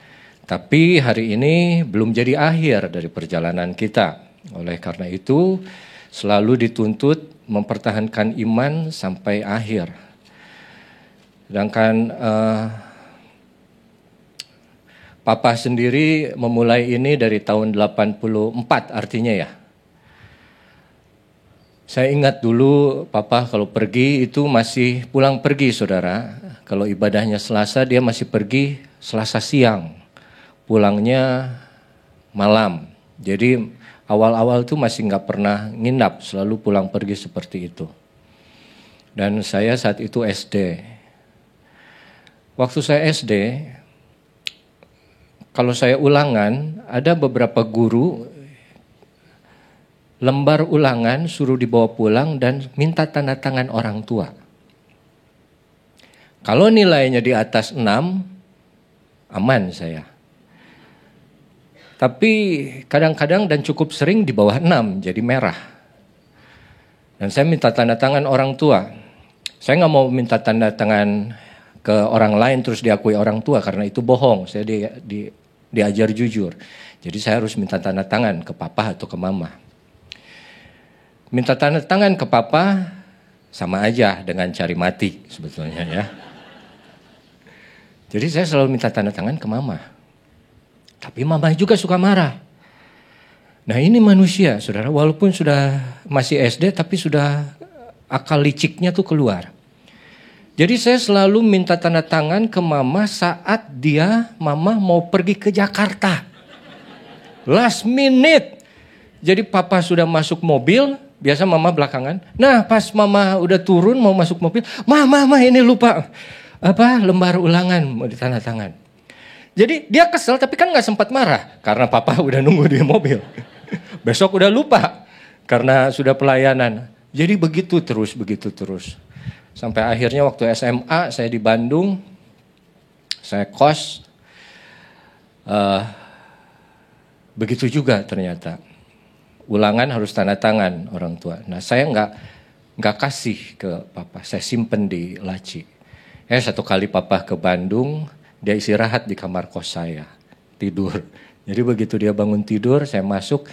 tapi hari ini belum jadi akhir dari perjalanan kita. Oleh karena itu, selalu dituntut mempertahankan iman sampai akhir. Sedangkan Papa sendiri memulai ini dari tahun 84 artinya ya. Saya ingat dulu Papa kalau pergi itu masih pulang pergi saudara. Kalau ibadahnya Selasa dia masih pergi Selasa siang. Pulangnya malam. Jadi awal-awal tuh masih nggak pernah nginap. Selalu pulang pergi seperti itu. Dan saya saat itu SD. Waktu saya SD, kalau saya ulangan, ada beberapa guru lembar ulangan suruh dibawa pulang dan minta tanda tangan orang tua. Kalau nilainya di atas 6, aman saya. Tapi kadang-kadang dan cukup sering di bawah 6, jadi merah. Dan saya minta tanda tangan orang tua. Saya nggak mau minta tanda tangan ke orang lain terus diakui orang tua, karena itu bohong. Saya diajar jujur. Jadi saya harus minta tanda tangan ke papa atau ke mama. Minta tanda tangan ke papa sama aja dengan cari mati sebetulnya ya. Jadi saya selalu minta tanda tangan ke mama. Tapi mama juga suka marah. Nah ini manusia saudara, walaupun sudah masih SD tapi sudah akal liciknya tuh keluar. Jadi saya selalu minta tanda tangan ke mama saat mama mau pergi ke Jakarta. Last minute. Jadi papa sudah masuk mobil. Biasa mama belakangan. Nah pas mama udah turun mau masuk mobil. Mama ini lupa. Lembar ulangan mau ditandatangan. Jadi dia kesel tapi kan gak sempat marah. Karena papa udah nunggu di mobil. Besok udah lupa. Karena sudah pelayanan. Jadi begitu terus. Sampai akhirnya waktu SMA saya di Bandung. Saya kos. Begitu juga ternyata. Ulangan harus tanda tangan orang tua. Nah saya nggak kasih ke papa, saya simpen di laci. Satu kali papa ke Bandung, dia istirahat di kamar kos saya, tidur. Jadi begitu dia bangun tidur, saya masuk,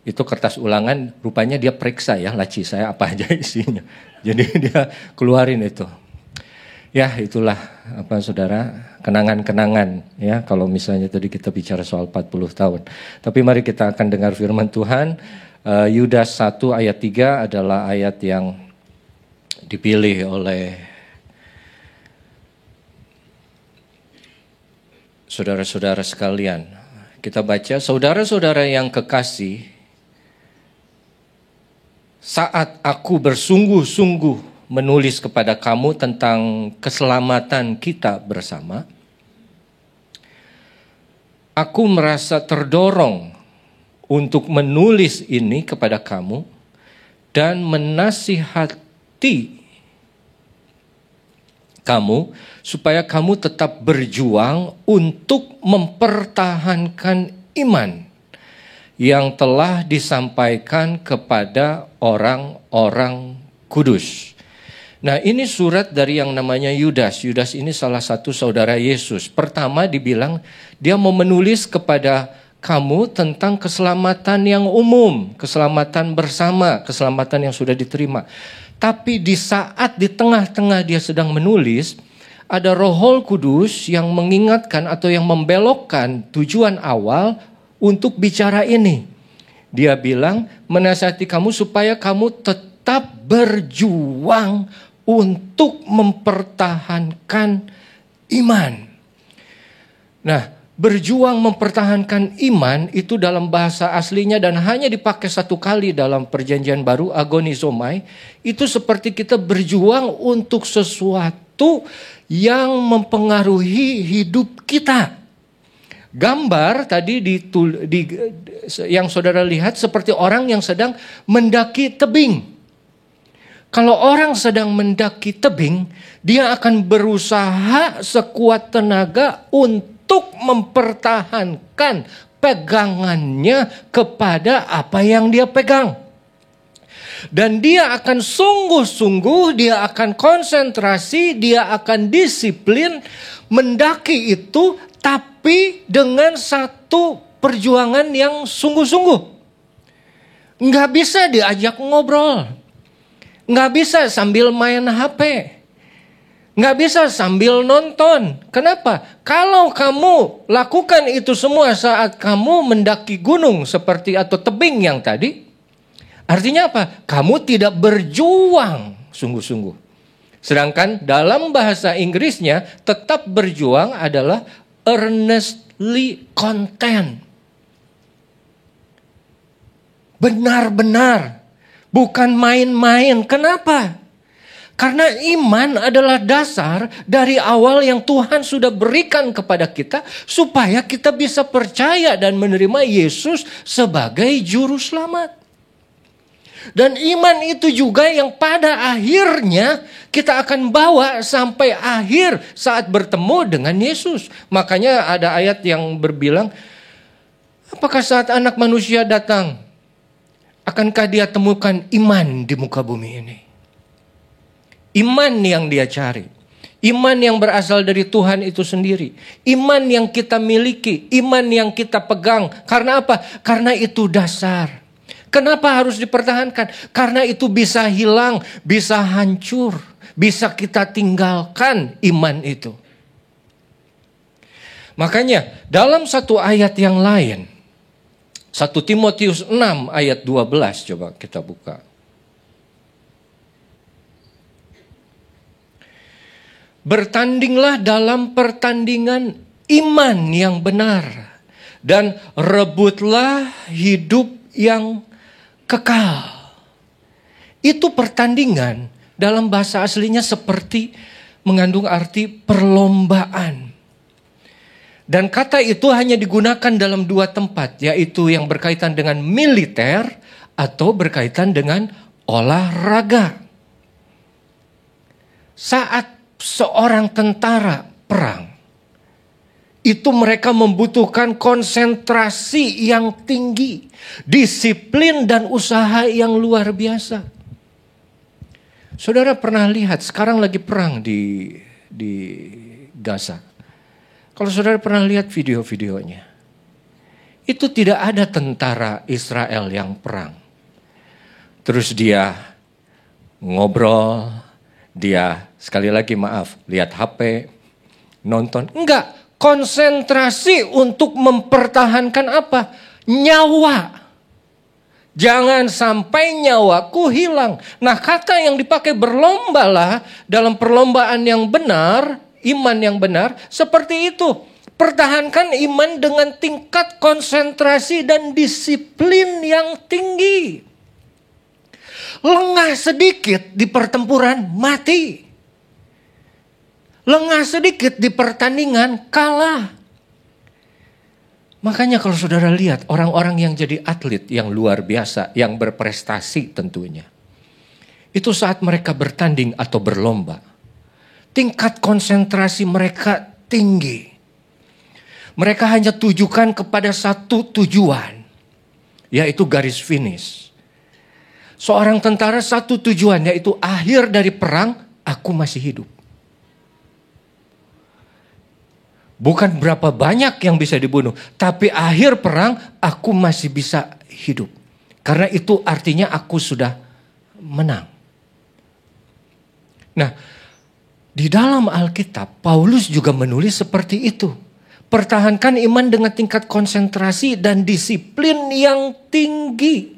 itu kertas ulangan, rupanya dia periksa ya laci saya apa aja isinya. Jadi dia keluarin itu. Ya itulah saudara, kenangan-kenangan ya kalau misalnya tadi kita bicara soal 40 tahun. Tapi mari kita akan dengar firman Tuhan. Yudas 1 ayat 3 adalah ayat yang dipilih oleh saudara-saudara sekalian. Kita baca, saudara-saudara yang kekasih, saat aku bersungguh-sungguh menulis kepada kamu tentang keselamatan kita bersama, aku merasa terdorong untuk menulis ini kepada kamu dan menasihati kamu supaya kamu tetap berjuang untuk mempertahankan iman yang telah disampaikan kepada orang-orang kudus. Nah ini surat dari yang namanya Yudas. Yudas ini salah satu saudara Yesus. Pertama dibilang dia mau menulis kepada kamu tentang keselamatan yang umum. Keselamatan bersama, keselamatan yang sudah diterima. Tapi di saat di tengah-tengah dia sedang menulis, ada Roh Kudus yang mengingatkan atau yang membelokkan tujuan awal untuk bicara ini. Dia bilang menasihati kamu supaya kamu tetap berjuang untuk mempertahankan iman. Nah, berjuang mempertahankan iman itu dalam bahasa aslinya dan hanya dipakai satu kali dalam perjanjian baru, agonizomai. Itu seperti kita berjuang untuk sesuatu yang mempengaruhi hidup kita. Gambar tadi yang saudara lihat seperti orang yang sedang mendaki tebing. Kalau orang sedang mendaki tebing, dia akan berusaha sekuat tenaga untuk mempertahankan pegangannya kepada apa yang dia pegang. Dan dia akan sungguh-sungguh, dia akan konsentrasi, dia akan disiplin mendaki itu, tapi dengan satu perjuangan yang sungguh-sungguh. Nggak bisa diajak ngobrol. Nggak bisa sambil main HP. Nggak bisa sambil nonton. Kenapa? Kalau kamu lakukan itu semua saat kamu mendaki gunung seperti atau tebing yang tadi, artinya apa? Kamu tidak berjuang sungguh-sungguh. Sedangkan dalam bahasa Inggrisnya tetap berjuang adalah earnestly content. Benar-benar. Bukan main-main. Kenapa? Karena iman adalah dasar dari awal yang Tuhan sudah berikan kepada kita supaya kita bisa percaya dan menerima Yesus sebagai juru selamat. Dan iman itu juga yang pada akhirnya kita akan bawa sampai akhir saat bertemu dengan Yesus. Makanya ada ayat yang berbilang, apakah saat anak manusia datang, akankah dia temukan iman di muka bumi ini? Iman yang dia cari. Iman yang berasal dari Tuhan itu sendiri. Iman yang kita miliki. Iman yang kita pegang. Karena apa? Karena itu dasar. Kenapa harus dipertahankan? Karena itu bisa hilang, bisa hancur, bisa kita tinggalkan iman itu. Makanya dalam satu ayat yang lain, 1 Timotius 6 ayat 12, coba kita buka. Bertandinglah dalam pertandingan iman yang benar, dan rebutlah hidup yang kekal. Itu pertandingan dalam bahasa aslinya seperti mengandung arti perlombaan. Dan kata itu hanya digunakan dalam dua tempat, yaitu yang berkaitan dengan militer atau berkaitan dengan olahraga. Saat seorang tentara perang, itu mereka membutuhkan konsentrasi yang tinggi, disiplin dan usaha yang luar biasa. Saudara pernah lihat sekarang lagi perang di Gaza. Kalau saudara pernah lihat video-videonya, itu tidak ada tentara Israel yang perang. Terus dia ngobrol, dia sekali lagi maaf, lihat HP, nonton. Enggak. Konsentrasi untuk mempertahankan apa? Nyawa. Jangan sampai nyawaku hilang. Nah, kata yang dipakai berlombalah dalam perlombaan yang benar, iman yang benar, seperti itu. Pertahankan iman dengan tingkat konsentrasi dan disiplin yang tinggi. Lengah sedikit di pertempuran, mati. Lengah sedikit di pertandingan, kalah. Makanya kalau saudara lihat orang-orang yang jadi atlet yang luar biasa, yang berprestasi tentunya. Itu saat mereka bertanding atau berlomba. Tingkat konsentrasi mereka tinggi. Mereka hanya tujukan kepada satu tujuan, yaitu garis finish. Seorang tentara satu tujuan, yaitu akhir dari perang, aku masih hidup. Bukan berapa banyak yang bisa dibunuh, tapi akhir perang aku masih bisa hidup. Karena itu artinya aku sudah menang. Nah, di dalam Alkitab Paulus juga menulis seperti itu. Pertahankan iman dengan tingkat konsentrasi dan disiplin yang tinggi.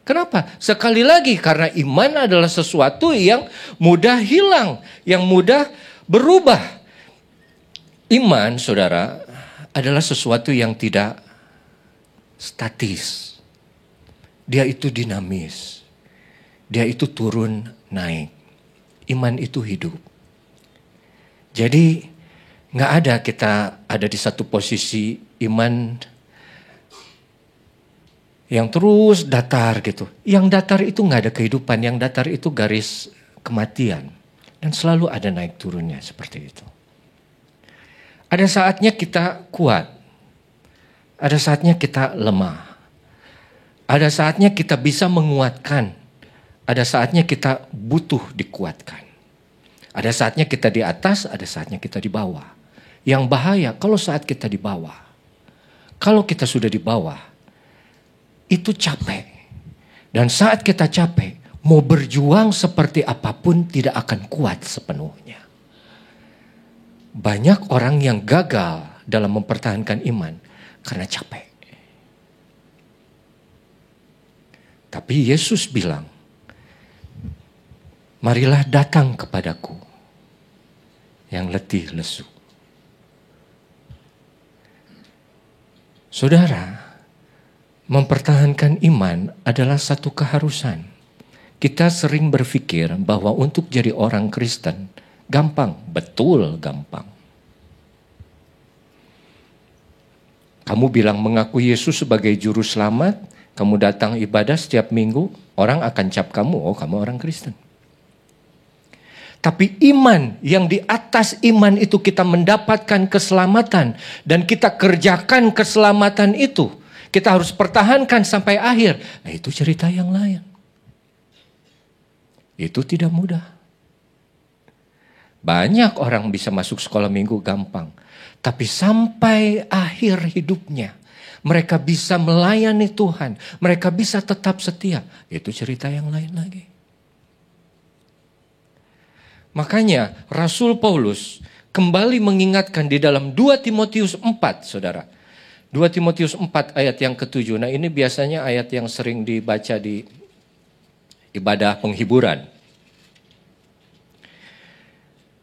Kenapa? Sekali lagi karena iman adalah sesuatu yang mudah hilang, yang mudah berubah. Iman, saudara, adalah sesuatu yang tidak statis. Dia itu dinamis. Dia itu turun naik. Iman itu hidup. Jadi gak ada kita ada di satu posisi iman yang terus datar gitu. Yang datar itu gak ada kehidupan. Yang datar itu garis kematian. Dan selalu ada naik turunnya seperti itu. Ada saatnya kita kuat. Ada saatnya kita lemah. Ada saatnya kita bisa menguatkan. Ada saatnya kita butuh dikuatkan. Ada saatnya kita di atas, ada saatnya kita di bawah. Yang bahaya kalau saat kita di bawah. Kalau kita sudah di bawah, itu capek. Dan saat kita capek, mau berjuang seperti apapun tidak akan kuat sepenuhnya. Banyak orang yang gagal dalam mempertahankan iman karena capek. Tapi Yesus bilang, marilah datang kepadaku yang letih lesu. Saudara, mempertahankan iman adalah satu keharusan. Kita sering berpikir bahwa untuk jadi orang Kristen gampang, betul gampang. Kamu bilang mengaku Yesus sebagai juru selamat, kamu datang ibadah setiap minggu, orang akan cap kamu, oh kamu orang Kristen. Tapi iman yang di atas iman itu kita mendapatkan keselamatan dan kita kerjakan keselamatan itu. Kita harus pertahankan sampai akhir. Nah itu cerita yang lain. Itu tidak mudah. Banyak orang bisa masuk sekolah minggu gampang. Tapi sampai akhir hidupnya, mereka bisa melayani Tuhan. Mereka bisa tetap setia. Itu cerita yang lain lagi. Makanya Rasul Paulus kembali mengingatkan di dalam 2 Timotius 4, saudara. 2 Timotius 4 ayat yang ke-7. Nah, ini biasanya ayat yang sering dibaca di ibadah penghiburan.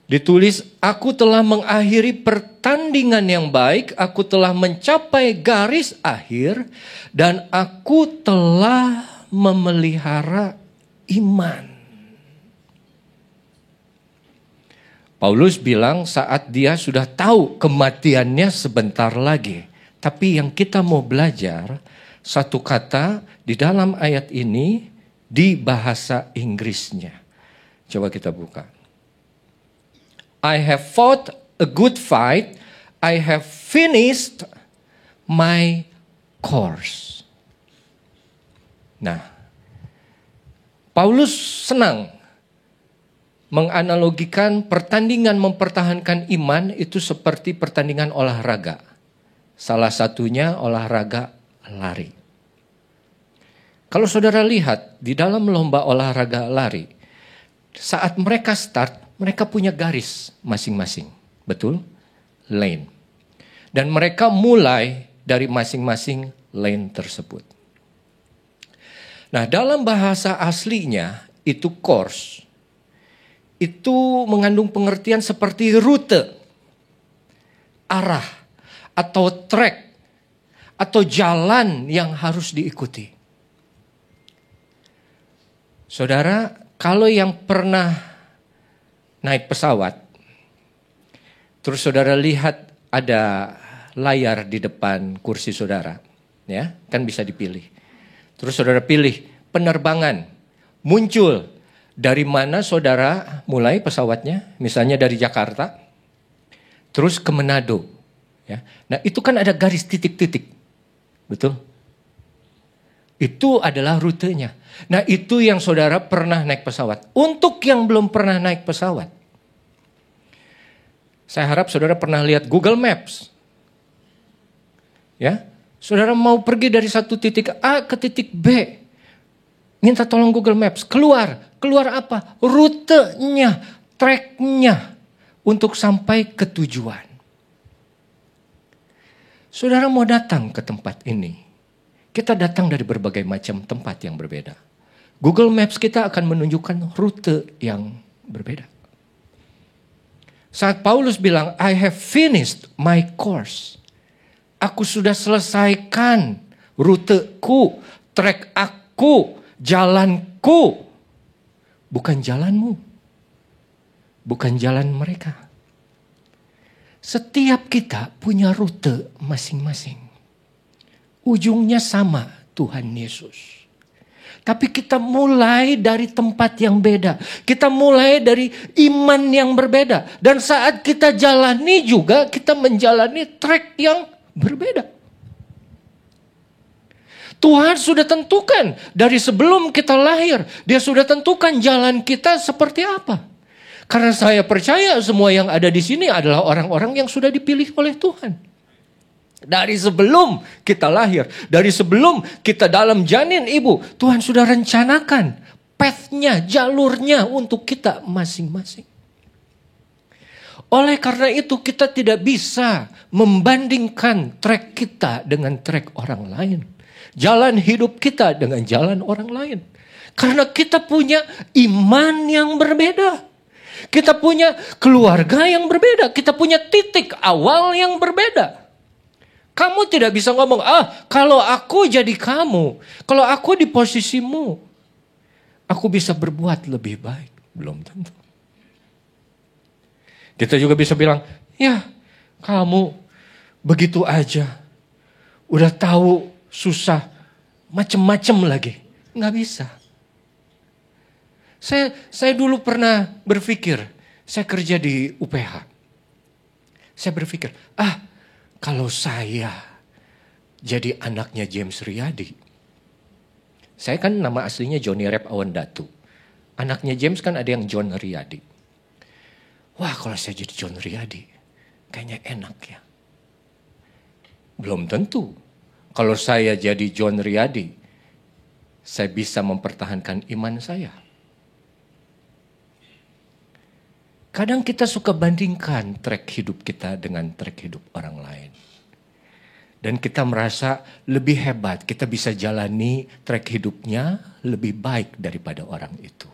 Ditulis, aku telah mengakhiri pertandingan yang baik, aku telah mencapai garis akhir, dan aku telah memelihara iman. Paulus bilang saat dia sudah tahu kematiannya sebentar lagi. Tapi yang kita mau belajar, satu kata di dalam ayat ini di bahasa Inggrisnya. Coba kita buka. I have fought a good fight. I have finished my course. Nah, Paulus senang menganalogikan pertandingan mempertahankan iman itu seperti pertandingan olahraga. Salah satunya olahraga lari. Kalau saudara lihat di dalam lomba olahraga lari, saat mereka start, mereka punya garis masing-masing. Betul? Lane. Dan mereka mulai dari masing-masing lane tersebut. Nah, dalam bahasa aslinya itu course. Itu mengandung pengertian seperti rute, arah, atau track, atau jalan yang harus diikuti. Saudara, kalau yang pernah naik pesawat, terus saudara lihat ada layar di depan kursi saudara, ya, kan bisa dipilih. Terus saudara pilih penerbangan, muncul dari mana saudara mulai pesawatnya, misalnya dari Jakarta, terus ke Manado, ya. Nah itu kan ada garis titik-titik, betul? Itu adalah rutenya. Nah itu yang saudara pernah naik pesawat. Untuk yang belum pernah naik pesawat, saya harap saudara pernah lihat Google Maps. Ya, saudara mau pergi dari satu titik A ke titik B. Minta tolong Google Maps. Keluar apa? Rutenya, tracknya untuk sampai ke tujuan. Saudara mau datang ke tempat ini. Kita datang dari berbagai macam tempat yang berbeda. Google Maps kita akan menunjukkan rute yang berbeda. Saat Paulus bilang, I have finished my course. Aku sudah selesaikan ruteku, trek aku, jalanku. Bukan jalanmu. Bukan jalan mereka. Setiap kita punya rute masing-masing. Ujungnya sama, Tuhan Yesus. Tapi kita mulai dari tempat yang beda. Kita mulai dari iman yang berbeda. Dan saat kita jalani juga, kita menjalani trek yang berbeda. Tuhan sudah tentukan dari sebelum kita lahir. Dia sudah tentukan jalan kita seperti apa. Karena saya percaya semua yang ada di sini adalah orang-orang yang sudah dipilih oleh Tuhan. Dari sebelum kita lahir, dari sebelum kita dalam janin ibu, Tuhan sudah rencanakan path-nya, jalurnya untuk kita masing-masing. Oleh karena itu kita tidak bisa membandingkan trek kita dengan trek orang lain. Jalan hidup kita dengan jalan orang lain. Karena kita punya iman yang berbeda. Kita punya keluarga yang berbeda. Kita punya titik awal yang berbeda. Kamu tidak bisa ngomong, kalau aku jadi kamu, kalau aku di posisimu, aku bisa berbuat lebih baik. Belum tentu. Kita juga bisa bilang, ya kamu begitu aja, udah tahu susah, macem-macem lagi. Nggak bisa. Saya dulu pernah berpikir, saya kerja di UPH. Saya berpikir, kalau saya jadi anaknya James Riyadi. Saya kan nama aslinya Johnny Rep Awandatu. Anaknya James kan ada yang John Riyadi. Wah, kalau saya jadi John Riyadi, kayaknya enak ya. Belum tentu. Kalau saya jadi John Riyadi, saya bisa mempertahankan iman saya. Kadang kita suka bandingkan track hidup kita dengan track hidup orang lain. Dan kita merasa lebih hebat, kita bisa jalani track hidupnya lebih baik daripada orang itu.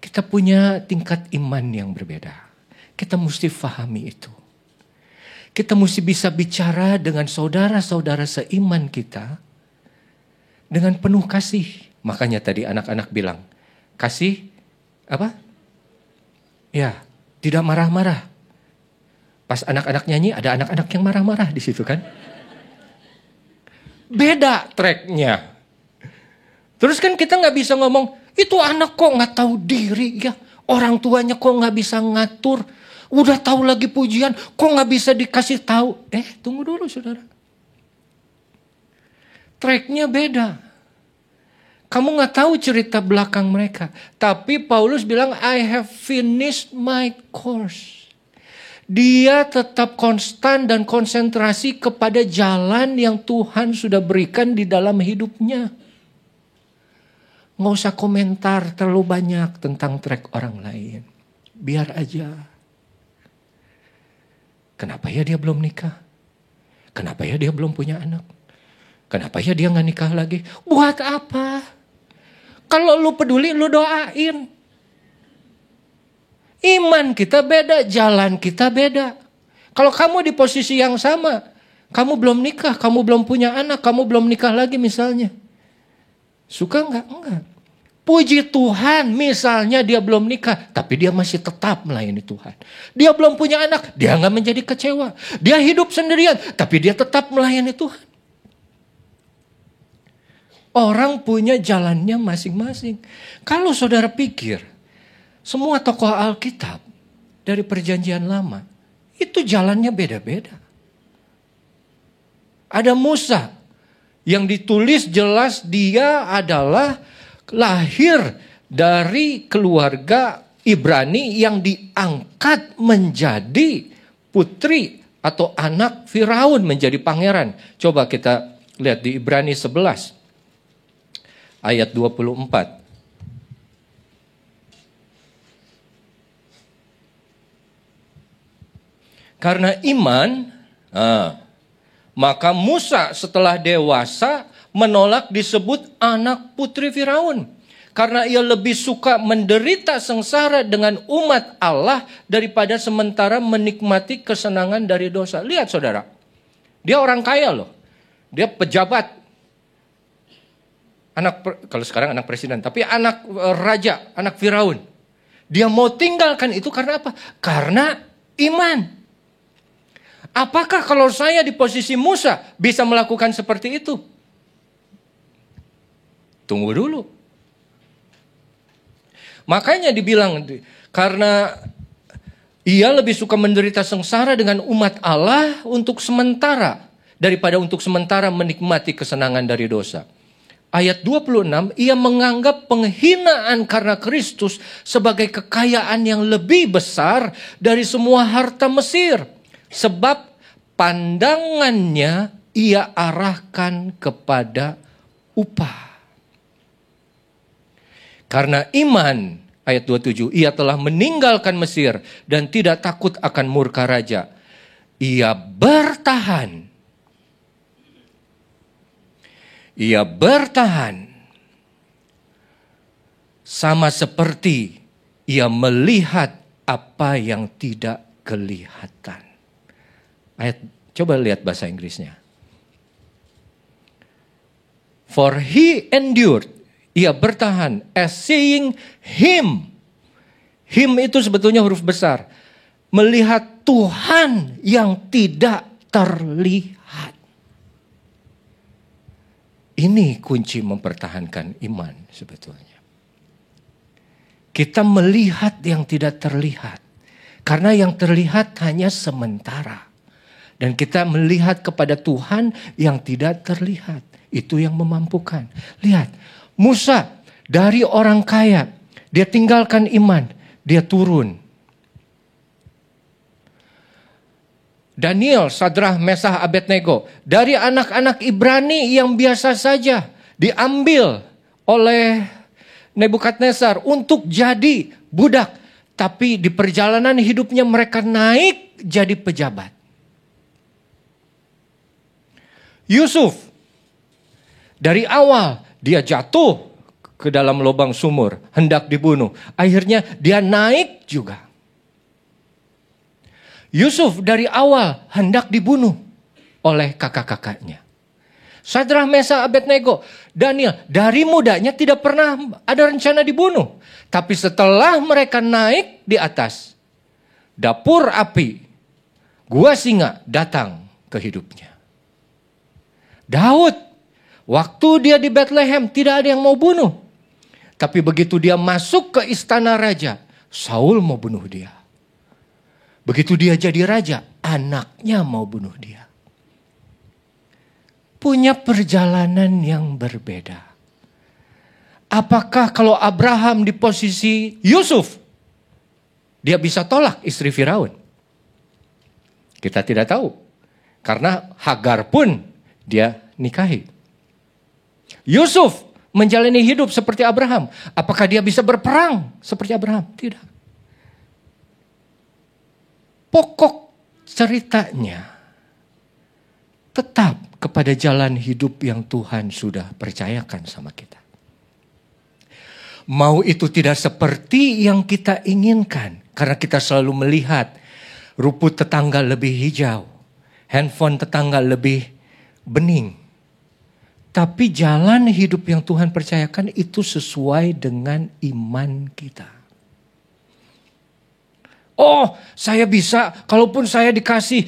Kita punya tingkat iman yang berbeda. Kita mesti pahami itu. Kita mesti bisa bicara dengan saudara-saudara seiman kita dengan penuh kasih. Makanya tadi anak-anak bilang, kasih apa? Ya, tidak marah-marah. Pas anak-anak nyanyi, ada anak-anak yang marah-marah di situ kan? Beda tracknya. Terus kan kita nggak bisa ngomong, itu anak kok nggak tahu diri ya. Orang tuanya kok nggak bisa ngatur. Udah tahu lagi pujian, kok nggak bisa dikasih tahu. Tunggu dulu saudara. Tracknya beda. Kamu nggak tahu cerita belakang mereka. Tapi Paulus bilang, I have finished my course. Dia tetap konstan dan konsentrasi kepada jalan yang Tuhan sudah berikan di dalam hidupnya. Nggak usah komentar terlalu banyak tentang track orang lain. Biar aja. Kenapa ya dia belum nikah? Kenapa ya dia belum punya anak? Kenapa ya dia nggak nikah lagi? Buat apa? Kalau lu peduli, lu doain. Iman kita beda, jalan kita beda. Kalau kamu di posisi yang sama, kamu belum nikah, kamu belum punya anak, kamu belum nikah lagi misalnya. Suka nggak? Enggak. Puji Tuhan, misalnya dia belum nikah, tapi dia masih tetap melayani Tuhan. Dia belum punya anak, dia nggak menjadi kecewa. Dia hidup sendirian, tapi dia tetap melayani Tuhan. Orang punya jalannya masing-masing. Kalau saudara pikir, semua tokoh Alkitab dari perjanjian lama, itu jalannya beda-beda. Ada Musa yang ditulis jelas dia adalah lahir dari keluarga Ibrani yang diangkat menjadi putri atau anak Firaun menjadi pangeran. Coba kita lihat di Ibrani 11 ayat 24. Karena iman, maka Musa setelah dewasa menolak disebut anak putri Firaun. Karena ia lebih suka menderita sengsara dengan umat Allah daripada sementara menikmati kesenangan dari dosa. Lihat saudara, dia orang kaya loh. Dia pejabat. Kalau sekarang anak presiden, tapi anak raja, anak Firaun. Dia mau tinggalkan itu karena apa? Karena iman. Apakah kalau saya di posisi Musa bisa melakukan seperti itu? Tunggu dulu. Makanya dibilang, karena ia lebih suka menderita sengsara dengan umat Allah untuk sementara, daripada untuk sementara menikmati kesenangan dari dosa. Ayat 26, ia menganggap penghinaan karena Kristus sebagai kekayaan yang lebih besar dari semua harta Mesir. Sebab pandangannya ia arahkan kepada upah. Karena iman, ayat 27, ia telah meninggalkan Mesir dan tidak takut akan murka raja. Ia bertahan. Ia bertahan. Sama seperti ia melihat apa yang tidak kelihatan. Ayat, coba lihat bahasa Inggrisnya. For he endured. Ia bertahan as seeing him. Him itu sebetulnya huruf besar. Melihat Tuhan yang tidak terlihat. Ini kunci mempertahankan iman sebetulnya. Kita melihat yang tidak terlihat. Karena yang terlihat hanya sementara. Dan kita melihat kepada Tuhan yang tidak terlihat. Itu yang memampukan. Lihat. Musa dari orang kaya, dia tinggalkan iman, dia turun Daniel, Sadrah, Mesah, Abednego dari anak-anak Ibrani yang biasa saja diambil oleh Nebukadnezar untuk jadi budak. Tapi di perjalanan hidupnya mereka naik jadi pejabat. Yusuf, dari awal dia jatuh ke dalam lubang sumur, hendak dibunuh. Akhirnya dia naik juga. Yusuf dari awal hendak dibunuh oleh kakak-kakaknya. Sadrah, Mesah, Abednego, Daniel dari mudanya tidak pernah ada rencana dibunuh. Tapi setelah mereka naik di atas, dapur api, gua singa datang ke hidupnya. Daud, waktu dia di Bethlehem tidak ada yang mau bunuh. Tapi begitu dia masuk ke istana raja, Saul mau bunuh dia. Begitu dia jadi raja, anaknya mau bunuh dia. Punya perjalanan yang berbeda. Apakah kalau Abraham di posisi Yusuf, dia bisa tolak istri Firaun? Kita tidak tahu. Karena Hagar pun dia nikahi. Yusuf menjalani hidup seperti Abraham. Apakah dia bisa berperang seperti Abraham? Tidak. Pokok ceritanya tetap kepada jalan hidup yang Tuhan sudah percayakan sama kita. Mau itu tidak seperti yang kita inginkan. Karena kita selalu melihat rumput tetangga lebih hijau. Handphone tetangga lebih bening. Tapi jalan hidup yang Tuhan percayakan itu sesuai dengan iman kita. Oh, saya bisa, kalaupun saya dikasih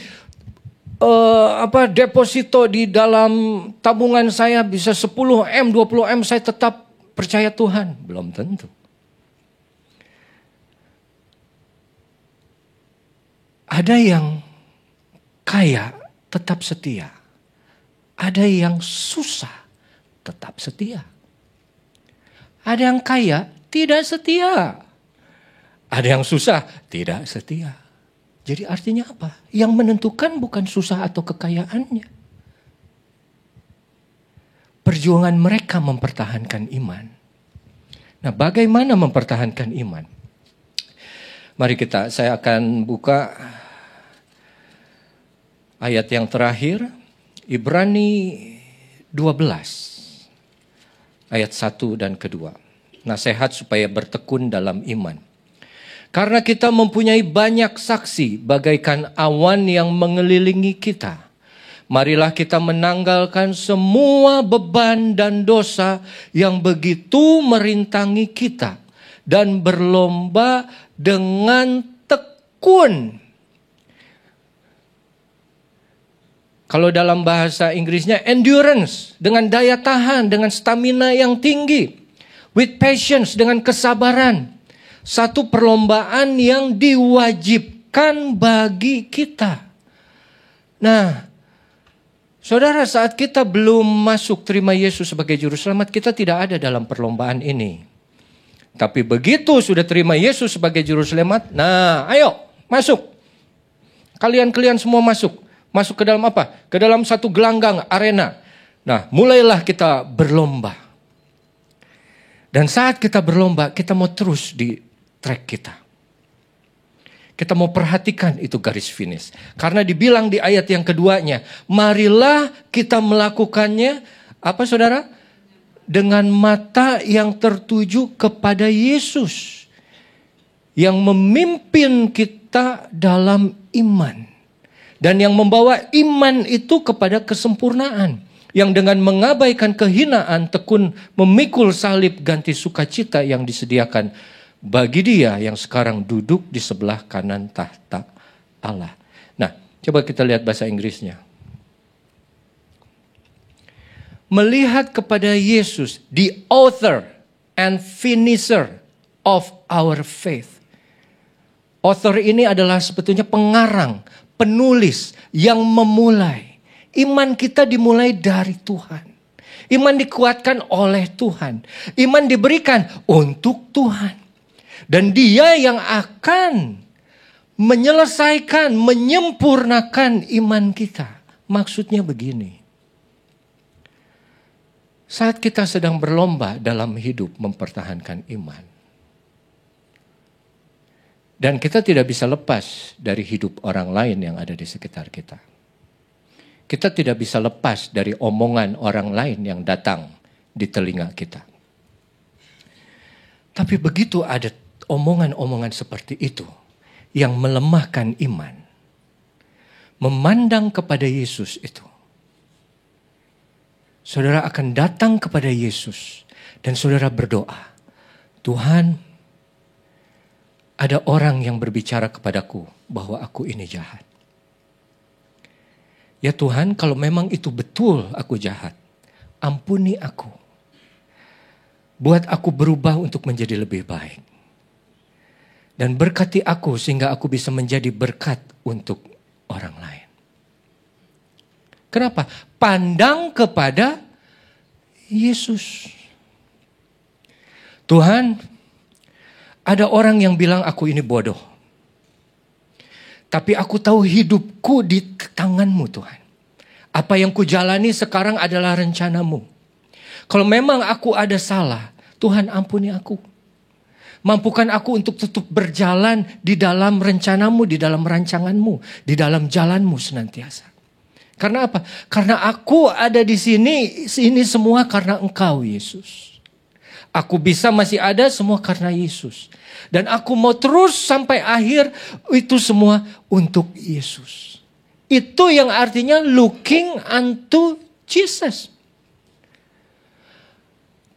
deposito di dalam tabungan saya bisa 10M, 20M, saya tetap percaya Tuhan. Belum tentu. Ada yang kaya tetap setia. Ada yang susah tetap setia. Ada yang kaya tidak setia. Ada yang susah tidak setia. Jadi artinya apa? Yang menentukan bukan susah atau kekayaannya. Perjuangan mereka mempertahankan iman. Nah, bagaimana mempertahankan iman? Mari saya akan buka ayat yang terakhir, Ibrani 12, ayat 1 dan kedua. Nasihat supaya bertekun dalam iman. Karena kita mempunyai banyak saksi bagaikan awan yang mengelilingi kita. Marilah kita menanggalkan semua beban dan dosa yang begitu merintangi kita. Dan berlomba dengan tekun. Kalau dalam bahasa Inggrisnya endurance, dengan daya tahan, dengan stamina yang tinggi. With patience, dengan kesabaran. Satu perlombaan yang diwajibkan bagi kita. Nah, saudara, saat kita belum masuk terima Yesus sebagai juru selamat, kita tidak ada dalam perlombaan ini. Tapi begitu sudah terima Yesus sebagai juru selamat, nah ayo masuk. Kalian semua masuk. Masuk ke dalam apa? Ke dalam satu gelanggang arena. Nah, mulailah kita berlomba. Dan saat kita berlomba, kita mau terus di track kita. Kita mau perhatikan itu garis finish. Karena dibilang di ayat yang keduanya, marilah kita melakukannya, apa saudara? Dengan mata yang tertuju kepada Yesus. Yang memimpin kita dalam iman. Dan yang membawa iman itu kepada kesempurnaan. Yang dengan mengabaikan kehinaan tekun memikul salib ganti sukacita yang disediakan bagi dia yang sekarang duduk di sebelah kanan tahta Allah. Nah, coba kita lihat bahasa Inggrisnya. Melihat kepada Yesus, the author and finisher of our faith. Author ini adalah sebetulnya pengarang, penulis yang memulai. Iman kita dimulai dari Tuhan. Iman dikuatkan oleh Tuhan. Iman diberikan untuk Tuhan. Dan dia yang akan menyelesaikan, menyempurnakan iman kita. Maksudnya begini. Saat kita sedang berlomba dalam hidup mempertahankan iman. Dan kita tidak bisa lepas dari hidup orang lain yang ada di sekitar kita. Kita tidak bisa lepas dari omongan orang lain yang datang di telinga kita. Tapi begitu ada omongan-omongan seperti itu yang melemahkan iman. Memandang kepada Yesus itu. Saudara akan datang kepada Yesus dan saudara berdoa, Tuhan, ada orang yang berbicara kepadaku bahwa aku ini jahat. Ya Tuhan, kalau memang itu betul aku jahat, ampuni aku. Buat aku berubah untuk menjadi lebih baik. Dan berkati aku sehingga aku bisa menjadi berkat untuk orang lain. Kenapa? Pandang kepada Yesus. Tuhan, ada orang yang bilang aku ini bodoh. Tapi aku tahu hidupku di tangan-Mu Tuhan. Apa yang kujalani sekarang adalah rencana-Mu. Kalau memang aku ada salah, Tuhan ampuni aku. Mampukan aku untuk tetap berjalan di dalam rencana-Mu, di dalam rancangan-Mu, di dalam jalan-Mu senantiasa. Karena apa? Karena aku ada di sini semua karena Engkau Yesus. Aku bisa masih ada semua karena Yesus. Dan aku mau terus sampai akhir itu semua untuk Yesus. Itu yang artinya looking unto Jesus.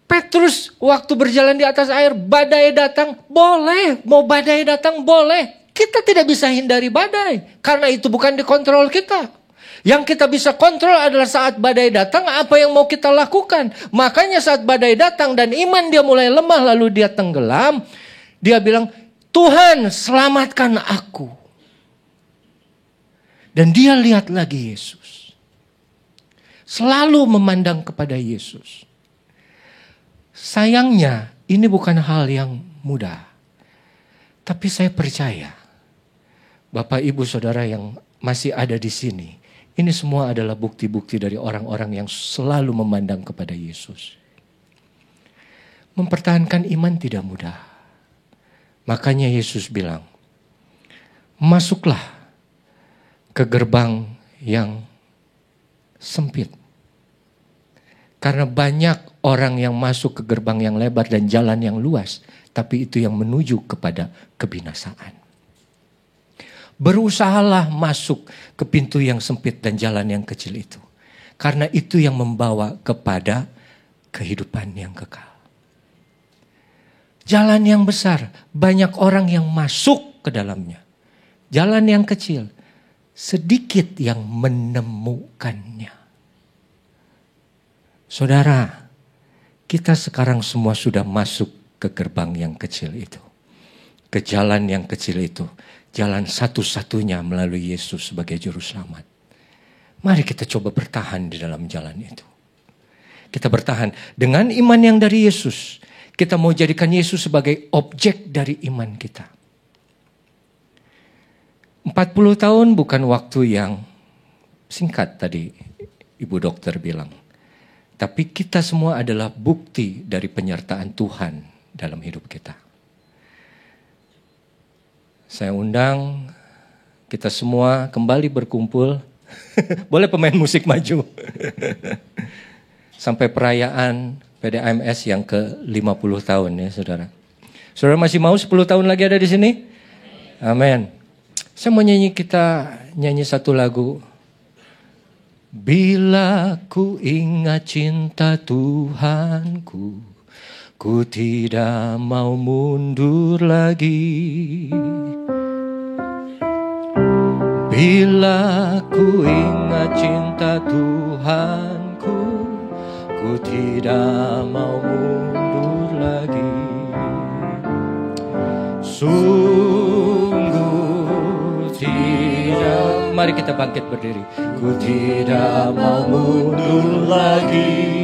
Petrus waktu berjalan di atas air, badai datang, boleh. Mau badai datang, boleh. Kita tidak bisa hindari badai. Karena itu bukan dikontrol kita. Yang kita bisa kontrol adalah saat badai datang, apa yang mau kita lakukan. Makanya saat badai datang dan iman dia mulai lemah, lalu dia tenggelam. Dia bilang, Tuhan selamatkan aku. Dan dia lihat lagi Yesus. Selalu memandang kepada Yesus. Sayangnya, ini bukan hal yang mudah. Tapi saya percaya, Bapak, Ibu, Saudara yang masih ada di sini, ini semua adalah bukti-bukti dari orang-orang yang selalu memandang kepada Yesus. Mempertahankan iman tidak mudah. Makanya Yesus bilang, masuklah ke gerbang yang sempit. Karena banyak orang yang masuk ke gerbang yang lebar dan jalan yang luas, tapi itu yang menuju kepada kebinasaan. Berusahalah masuk ke pintu yang sempit dan jalan yang kecil itu. Karena itu yang membawa kepada kehidupan yang kekal. Jalan yang besar, banyak orang yang masuk ke dalamnya. Jalan yang kecil, sedikit yang menemukannya. Saudara, kita sekarang semua sudah masuk ke gerbang yang kecil itu. Ke jalan yang kecil itu. Jalan satu-satunya melalui Yesus sebagai juru selamat. Mari kita coba bertahan di dalam jalan itu. Kita bertahan dengan iman yang dari Yesus. Kita mau jadikan Yesus sebagai objek dari iman kita. 40 tahun bukan waktu yang singkat tadi Ibu Dokter bilang. Tapi kita semua adalah bukti dari penyertaan Tuhan dalam hidup kita. Saya undang kita semua kembali berkumpul. Boleh pemain musik maju. Sampai perayaan PDAMS yang ke-50 tahun ya saudara. Saudara masih mau 10 tahun lagi ada di sini? Amin. Saya mau nyanyi satu lagu. Bila ku ingat cinta Tuhanku, ku tidak mau mundur lagi. Bila ku ingat cinta Tuhanku, ku tidak mau mundur lagi. Sungguh tidak. Mari kita bangkit berdiri. Ku tidak mau mundur lagi.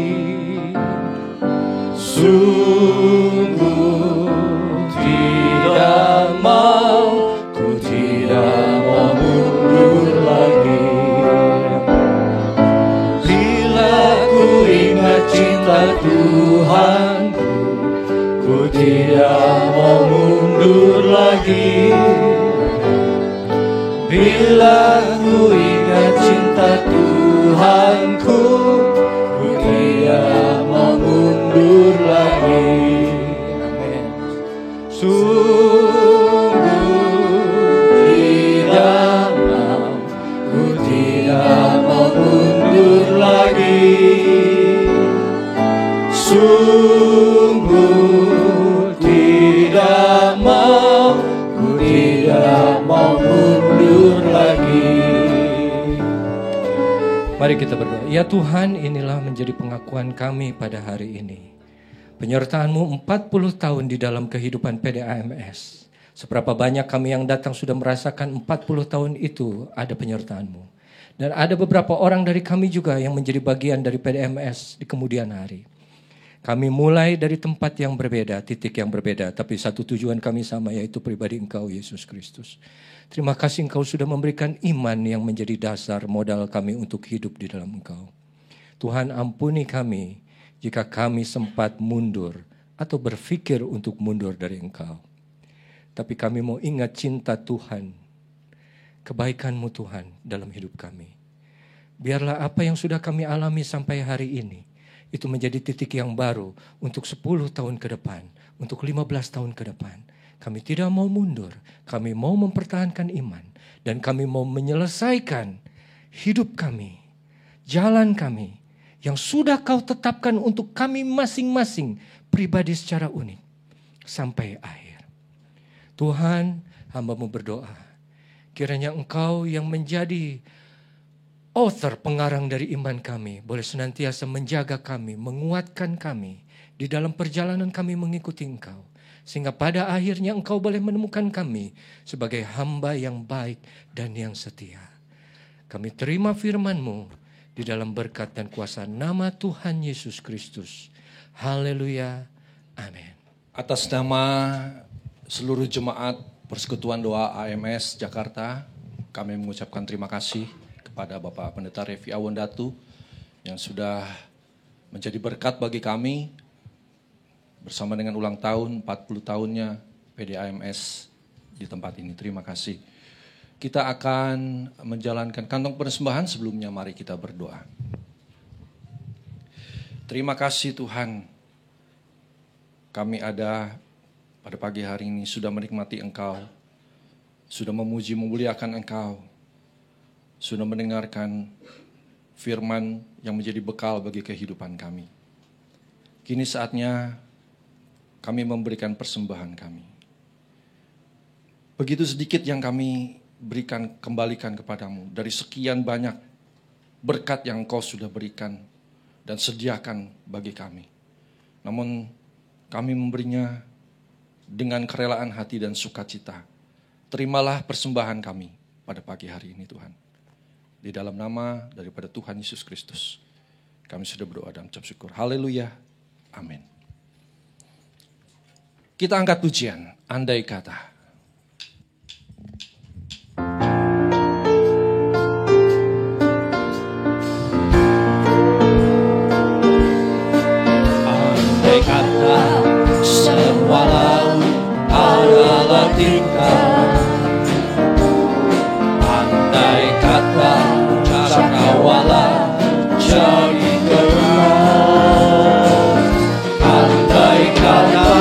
Sungguh tidak mau, ku tidak lagi. Bila ku ingat cinta Tuhanku, ku tidak mau mundur lagi. Amin. Sungguh tidak mau, ku tidak mau mundur lagi. Sungguh tidak mau, ku tidak mau mundur lagi. Mari kita berdoa. Ya Tuhan, inilah menjadi pengakuan kami pada hari ini. Penyertaan-Mu 40 tahun di dalam kehidupan PDAMS. Seberapa banyak kami yang datang sudah merasakan 40 tahun itu ada penyertaan-Mu. Dan ada beberapa orang dari kami juga yang menjadi bagian dari PDAMS di kemudian hari. Kami mulai dari tempat yang berbeda, titik yang berbeda, tapi satu tujuan kami sama, yaitu pribadi Engkau, Yesus Kristus. Terima kasih Engkau sudah memberikan iman yang menjadi dasar modal kami untuk hidup di dalam Engkau. Tuhan, ampuni kami jika kami sempat mundur atau berpikir untuk mundur dari Engkau. Tapi kami mau ingat cinta Tuhan, kebaikan-Mu Tuhan dalam hidup kami. Biarlah apa yang sudah kami alami sampai hari ini, itu menjadi titik yang baru untuk 10 tahun ke depan, untuk 15 tahun ke depan. Kami tidak mau mundur, kami mau mempertahankan iman, dan kami mau menyelesaikan hidup kami, jalan kami, yang sudah Kau tetapkan untuk kami masing-masing pribadi secara unik, sampai akhir. Tuhan, hamba-Mu berdoa, kiranya Engkau yang menjadi author, pengarang dari iman kami, boleh senantiasa menjaga kami, menguatkan kami di dalam perjalanan kami mengikuti Engkau. Sehingga pada akhirnya Engkau boleh menemukan kami sebagai hamba yang baik dan yang setia. Kami terima firman-Mu di dalam berkat dan kuasa nama Tuhan Yesus Kristus. Haleluya. Amin. Atas nama seluruh jemaat Persekutuan Doa AMS Jakarta, kami mengucapkan terima kasih kepada Bapak Pendeta Revi Awondatu yang sudah menjadi berkat bagi kami bersama dengan ulang tahun 40 tahunnya PDAMS di tempat ini. Terima kasih. Kita akan menjalankan kantong persembahan, sebelumnya mari kita berdoa. Terima kasih Tuhan, kami ada pada pagi hari ini sudah menikmati Engkau, sudah memuji memuliakan Engkau, sudah mendengarkan firman yang menjadi bekal bagi kehidupan kami. Kini saatnya kami memberikan persembahan kami. Begitu sedikit yang kami berikan, kembalikan kepadamu. Dari sekian banyak berkat yang Engkau sudah berikan dan sediakan bagi kami. Namun kami memberinya dengan kerelaan hati dan sukacita. Terimalah persembahan kami pada pagi hari ini Tuhan. Di dalam nama daripada Tuhan Yesus Kristus, kami sudah berdoa dan ucap syukur. Haleluya. Amin. Kita angkat pujian, andai kata. Andai kata semua laut adalah tingkah, andai kata cakrawala jadi keras, andai kata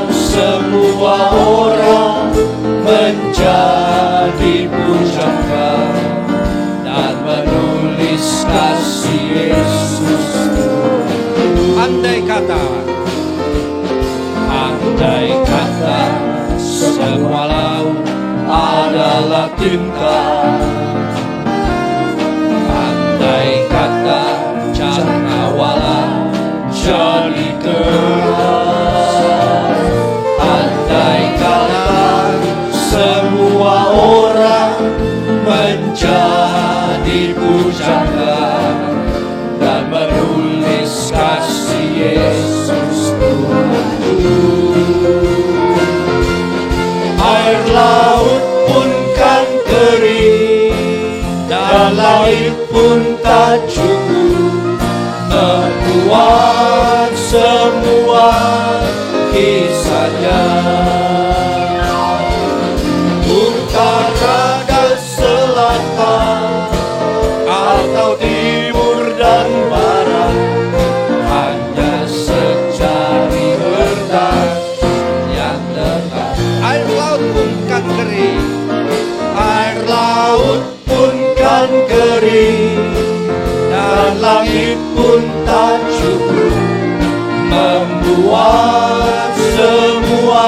semua orang menjadi pujangga dan menulis kasih Yesus. Andai kata semua laut adalah tinta, andai kata cakrawala jadi keras, andai kata semua orang menjadi pujangga dan menulis kasih Yesus Tuhanku. Air laut pun kan kering dan langit pun tak cukup membuat semua kisahnya. atau timur dan barat, hanya secari kertas yang dekat. Air laut pun kan kering, air laut pun kan kering, dan langit pun tak cukup membuat semua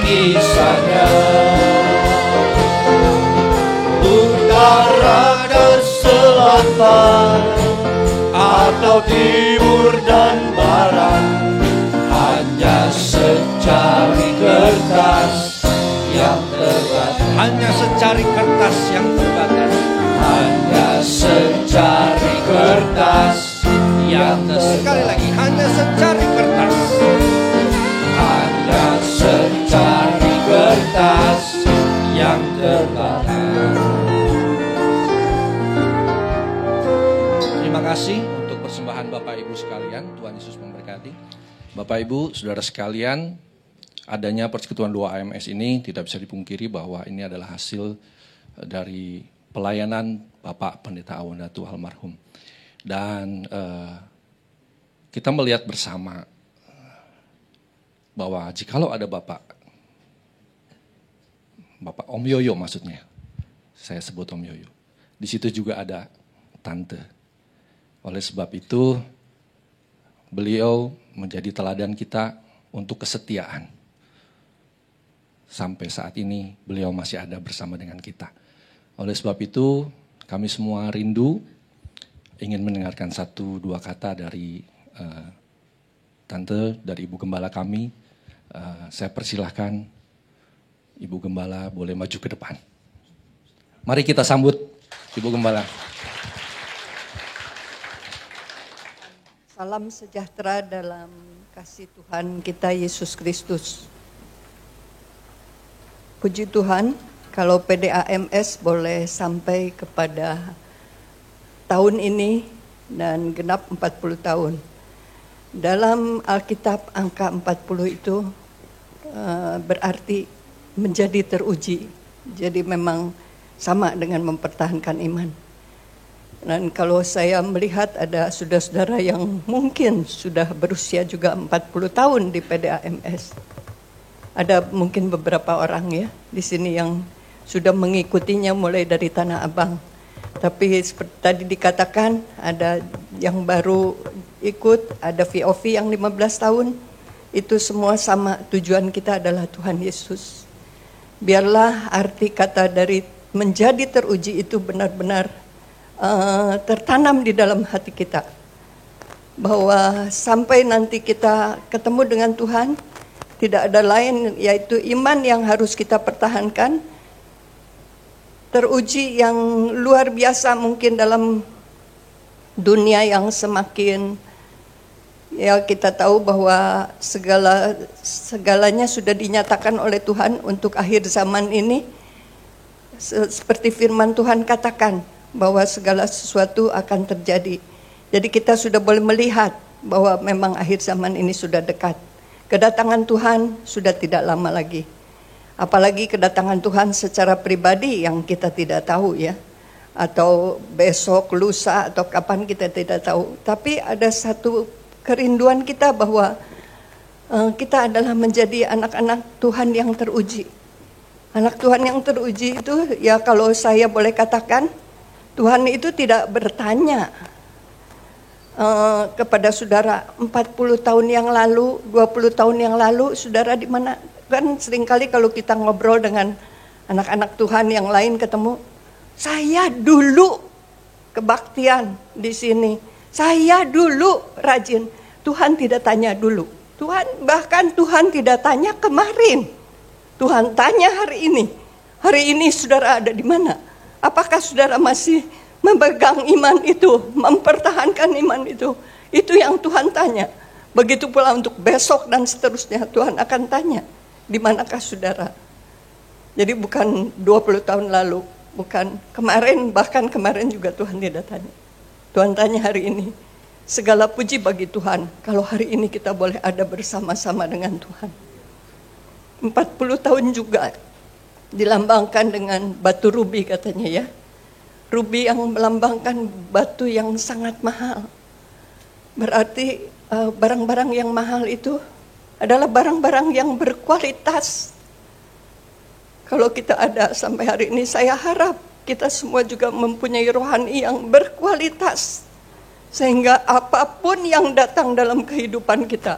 kisahnya. Utara dan selatan, atau timur dan barat, hanya secari kertas yang terbatas. Hanya secari kertas yang terbatas. Hanya secari kertas yang terbatas. Sekali lagi, hanya secari kertas. Hanya secari kertas yang terbatas. Terima kasih untuk persembahan Bapak Ibu sekalian. Tuhan Yesus memberkati. Bapak Ibu, saudara sekalian, adanya persekutuan doa AMS ini tidak bisa dipungkiri bahwa ini adalah hasil dari pelayanan Bapak Pendeta Awandatu almarhum. Dan kita melihat bersama bahwa jikalau ada Bapak Om Yoyo maksudnya, saya sebut Om Yoyo, di situ juga ada Tante. Oleh sebab itu, beliau menjadi teladan kita untuk kesetiaan. Sampai saat ini beliau masih ada bersama dengan kita. Oleh sebab itu, kami semua rindu ingin mendengarkan 1-2 kata dari Tante, dari Ibu Gembala kami. Saya persilahkan Ibu Gembala boleh maju ke depan. Mari kita sambut Ibu Gembala. Salam sejahtera dalam kasih Tuhan kita Yesus Kristus. Puji Tuhan, kalau PDAMS boleh sampai kepada tahun ini dan genap 40 tahun. Dalam Alkitab angka 40 itu berarti menjadi teruji. Jadi memang sama dengan mempertahankan iman. Dan kalau saya melihat ada saudara-saudara yang mungkin sudah berusia juga 40 tahun di PDAMS. Ada mungkin beberapa orang ya di sini yang sudah mengikutinya mulai dari Tanah Abang. Tapi seperti tadi dikatakan ada yang baru ikut, ada VOV yang 15 tahun. Itu semua sama, tujuan kita adalah Tuhan Yesus. Biarlah arti kata dari menjadi teruji itu benar-benar tertanam di dalam hati kita, bahwa sampai nanti kita ketemu dengan Tuhan, tidak ada lain yaitu iman yang harus kita pertahankan, teruji yang luar biasa mungkin dalam dunia yang semakin, ya kita tahu bahwa segalanya sudah dinyatakan oleh Tuhan untuk akhir zaman ini, seperti firman Tuhan katakan, bahwa segala sesuatu akan terjadi. Jadi kita sudah boleh melihat bahwa memang akhir zaman ini sudah dekat. Kedatangan Tuhan sudah tidak lama lagi. Apalagi kedatangan Tuhan secara pribadi yang kita tidak tahu ya. Atau besok, lusa, atau kapan kita tidak tahu. Tapi ada satu kerinduan kita bahwa kita adalah menjadi anak-anak Tuhan yang teruji. Anak Tuhan yang teruji itu ya kalau saya boleh katakan, Tuhan itu tidak bertanya kepada saudara 40 tahun yang lalu, 20 tahun yang lalu, saudara di mana? Kan seringkali kalau kita ngobrol dengan anak-anak Tuhan yang lain ketemu, saya dulu kebaktian di sini, saya dulu rajin. Tuhan tidak tanya dulu. Bahkan Tuhan tidak tanya kemarin. Tuhan tanya hari ini. Hari ini saudara ada di mana? Apakah saudara masih memegang iman itu, mempertahankan iman itu? Itu yang Tuhan tanya. Begitu pula untuk besok dan seterusnya, Tuhan akan tanya, di manakah saudara? Jadi bukan 20 tahun lalu, bukan kemarin, bahkan kemarin juga Tuhan tidak tanya. Tuhan tanya hari ini. Segala puji bagi Tuhan, kalau hari ini kita boleh ada bersama-sama dengan Tuhan. 40 tahun juga dilambangkan dengan batu rubi katanya ya. rubi yang melambangkan batu yang sangat mahal. Berarti barang-barang yang mahal itu adalah barang-barang yang berkualitas. Kalau kita ada sampai hari ini, saya harap kita semua juga mempunyai rohani yang berkualitas. Sehingga apapun yang datang dalam kehidupan kita,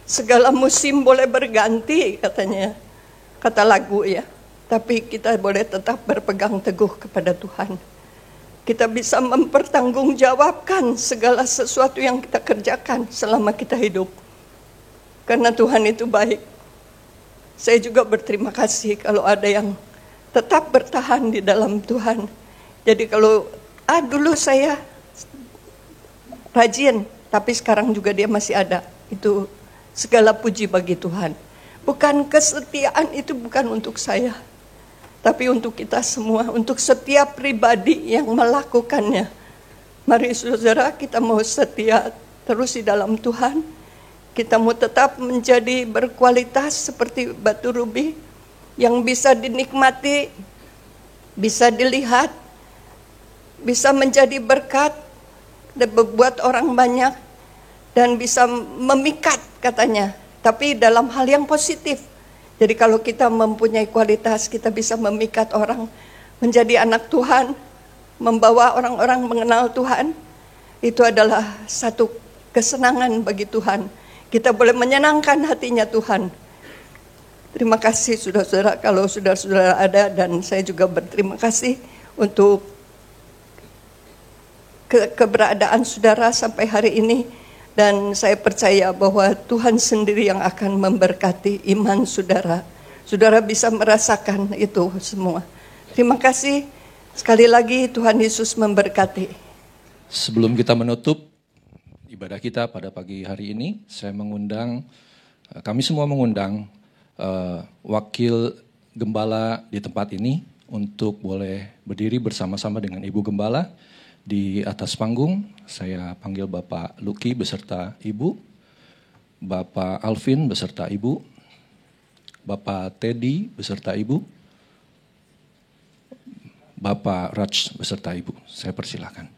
segala musim boleh berganti katanya, kata lagu ya. Tapi kita boleh tetap berpegang teguh kepada Tuhan. Kita bisa mempertanggungjawabkan segala sesuatu yang kita kerjakan selama kita hidup. Karena Tuhan itu baik. Saya juga berterima kasih kalau ada yang tetap bertahan di dalam Tuhan. Jadi kalau dulu saya rajin, tapi sekarang juga dia masih ada. Itu segala puji bagi Tuhan. Bukan kesetiaan itu bukan untuk saya, tapi untuk kita semua, untuk setiap pribadi yang melakukannya. Mari saudara, kita mau setia terus di dalam Tuhan. Kita mau tetap menjadi berkualitas seperti batu rubi yang bisa dinikmati, bisa dilihat, bisa menjadi berkat dan membuat orang banyak, dan bisa memikat katanya, tapi dalam hal yang positif. Jadi kalau kita mempunyai kualitas, kita bisa memikat orang menjadi anak Tuhan, membawa orang-orang mengenal Tuhan. Itu adalah satu kesenangan bagi Tuhan. Kita boleh menyenangkan hatinya Tuhan. Terima kasih saudara-saudara kalau saudara-saudara ada, dan saya juga berterima kasih untuk keberadaan saudara sampai hari ini. Dan saya percaya bahwa Tuhan sendiri yang akan memberkati iman saudara. Saudara bisa merasakan itu semua. Terima kasih. Sekali lagi Tuhan Yesus memberkati. Sebelum kita menutup ibadah kita pada pagi hari ini, saya mengundang, kami semua mengundang wakil gembala di tempat ini untuk boleh berdiri bersama-sama dengan Ibu Gembala di atas panggung. Saya panggil Bapak Luki beserta Ibu, Bapak Alvin beserta Ibu, Bapak Teddy beserta Ibu, Bapak Raj beserta Ibu. Saya persilakan.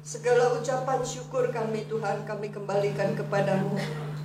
Segala ucapan syukur kami Tuhan kami kembalikan kepadamu.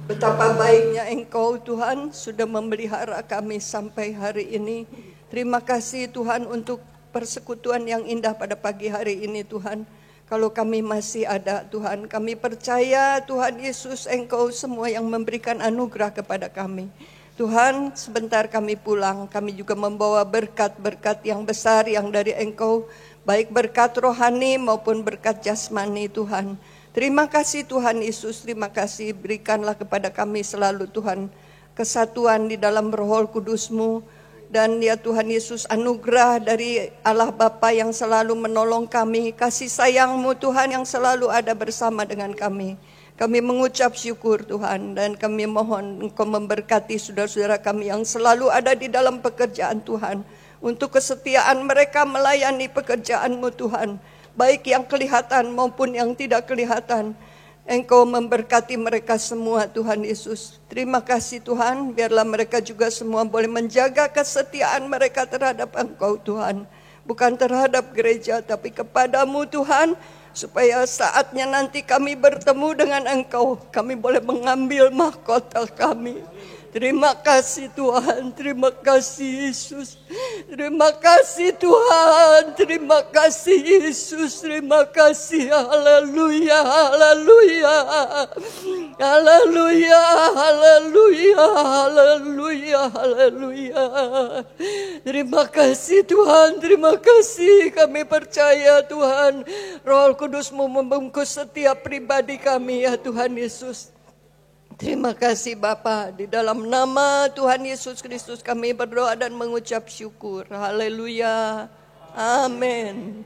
Betapa baiknya Engkau Tuhan sudah memelihara kami sampai hari ini. Terima kasih Tuhan untuk persekutuan yang indah pada pagi hari ini Tuhan. Kalau kami masih ada Tuhan, kami percaya Tuhan Yesus Engkau semua yang memberikan anugerah kepada kami. Tuhan, sebentar kami pulang, kami juga membawa berkat-berkat yang besar yang dari Engkau, baik berkat rohani maupun berkat jasmani Tuhan. Terima kasih Tuhan Yesus, terima kasih berikanlah kepada kami selalu Tuhan kesatuan di dalam Roh Kudus-Mu. Dan ya Tuhan Yesus, anugerah dari Allah Bapa yang selalu menolong kami, kasih sayang-Mu Tuhan yang selalu ada bersama dengan kami. Kami mengucap syukur Tuhan dan kami mohon Engkau memberkati saudara-saudara kami yang selalu ada di dalam pekerjaan Tuhan. Untuk kesetiaan mereka melayani pekerjaan-Mu Tuhan, baik yang kelihatan maupun yang tidak kelihatan. Engkau memberkati mereka semua Tuhan Yesus. Terima kasih Tuhan, biarlah mereka juga semua boleh menjaga kesetiaan mereka terhadap Engkau Tuhan. Bukan terhadap gereja tapi kepadamu Tuhan, supaya saatnya nanti kami bertemu dengan Engkau, kami boleh mengambil mahkota kami. Terima kasih Tuhan, terima kasih Yesus. Terima kasih Tuhan, terima kasih Yesus, terima kasih. Haleluya, haleluya. Haleluya, haleluya, haleluya, haleluya. Terima kasih Tuhan, terima kasih. Kami percaya Tuhan, Roh Kudus-Mu membungkus setiap pribadi kami ya Tuhan Yesus. Terima kasih Bapa, di dalam nama Tuhan Yesus Kristus kami berdoa dan mengucap syukur. Haleluya. Amin.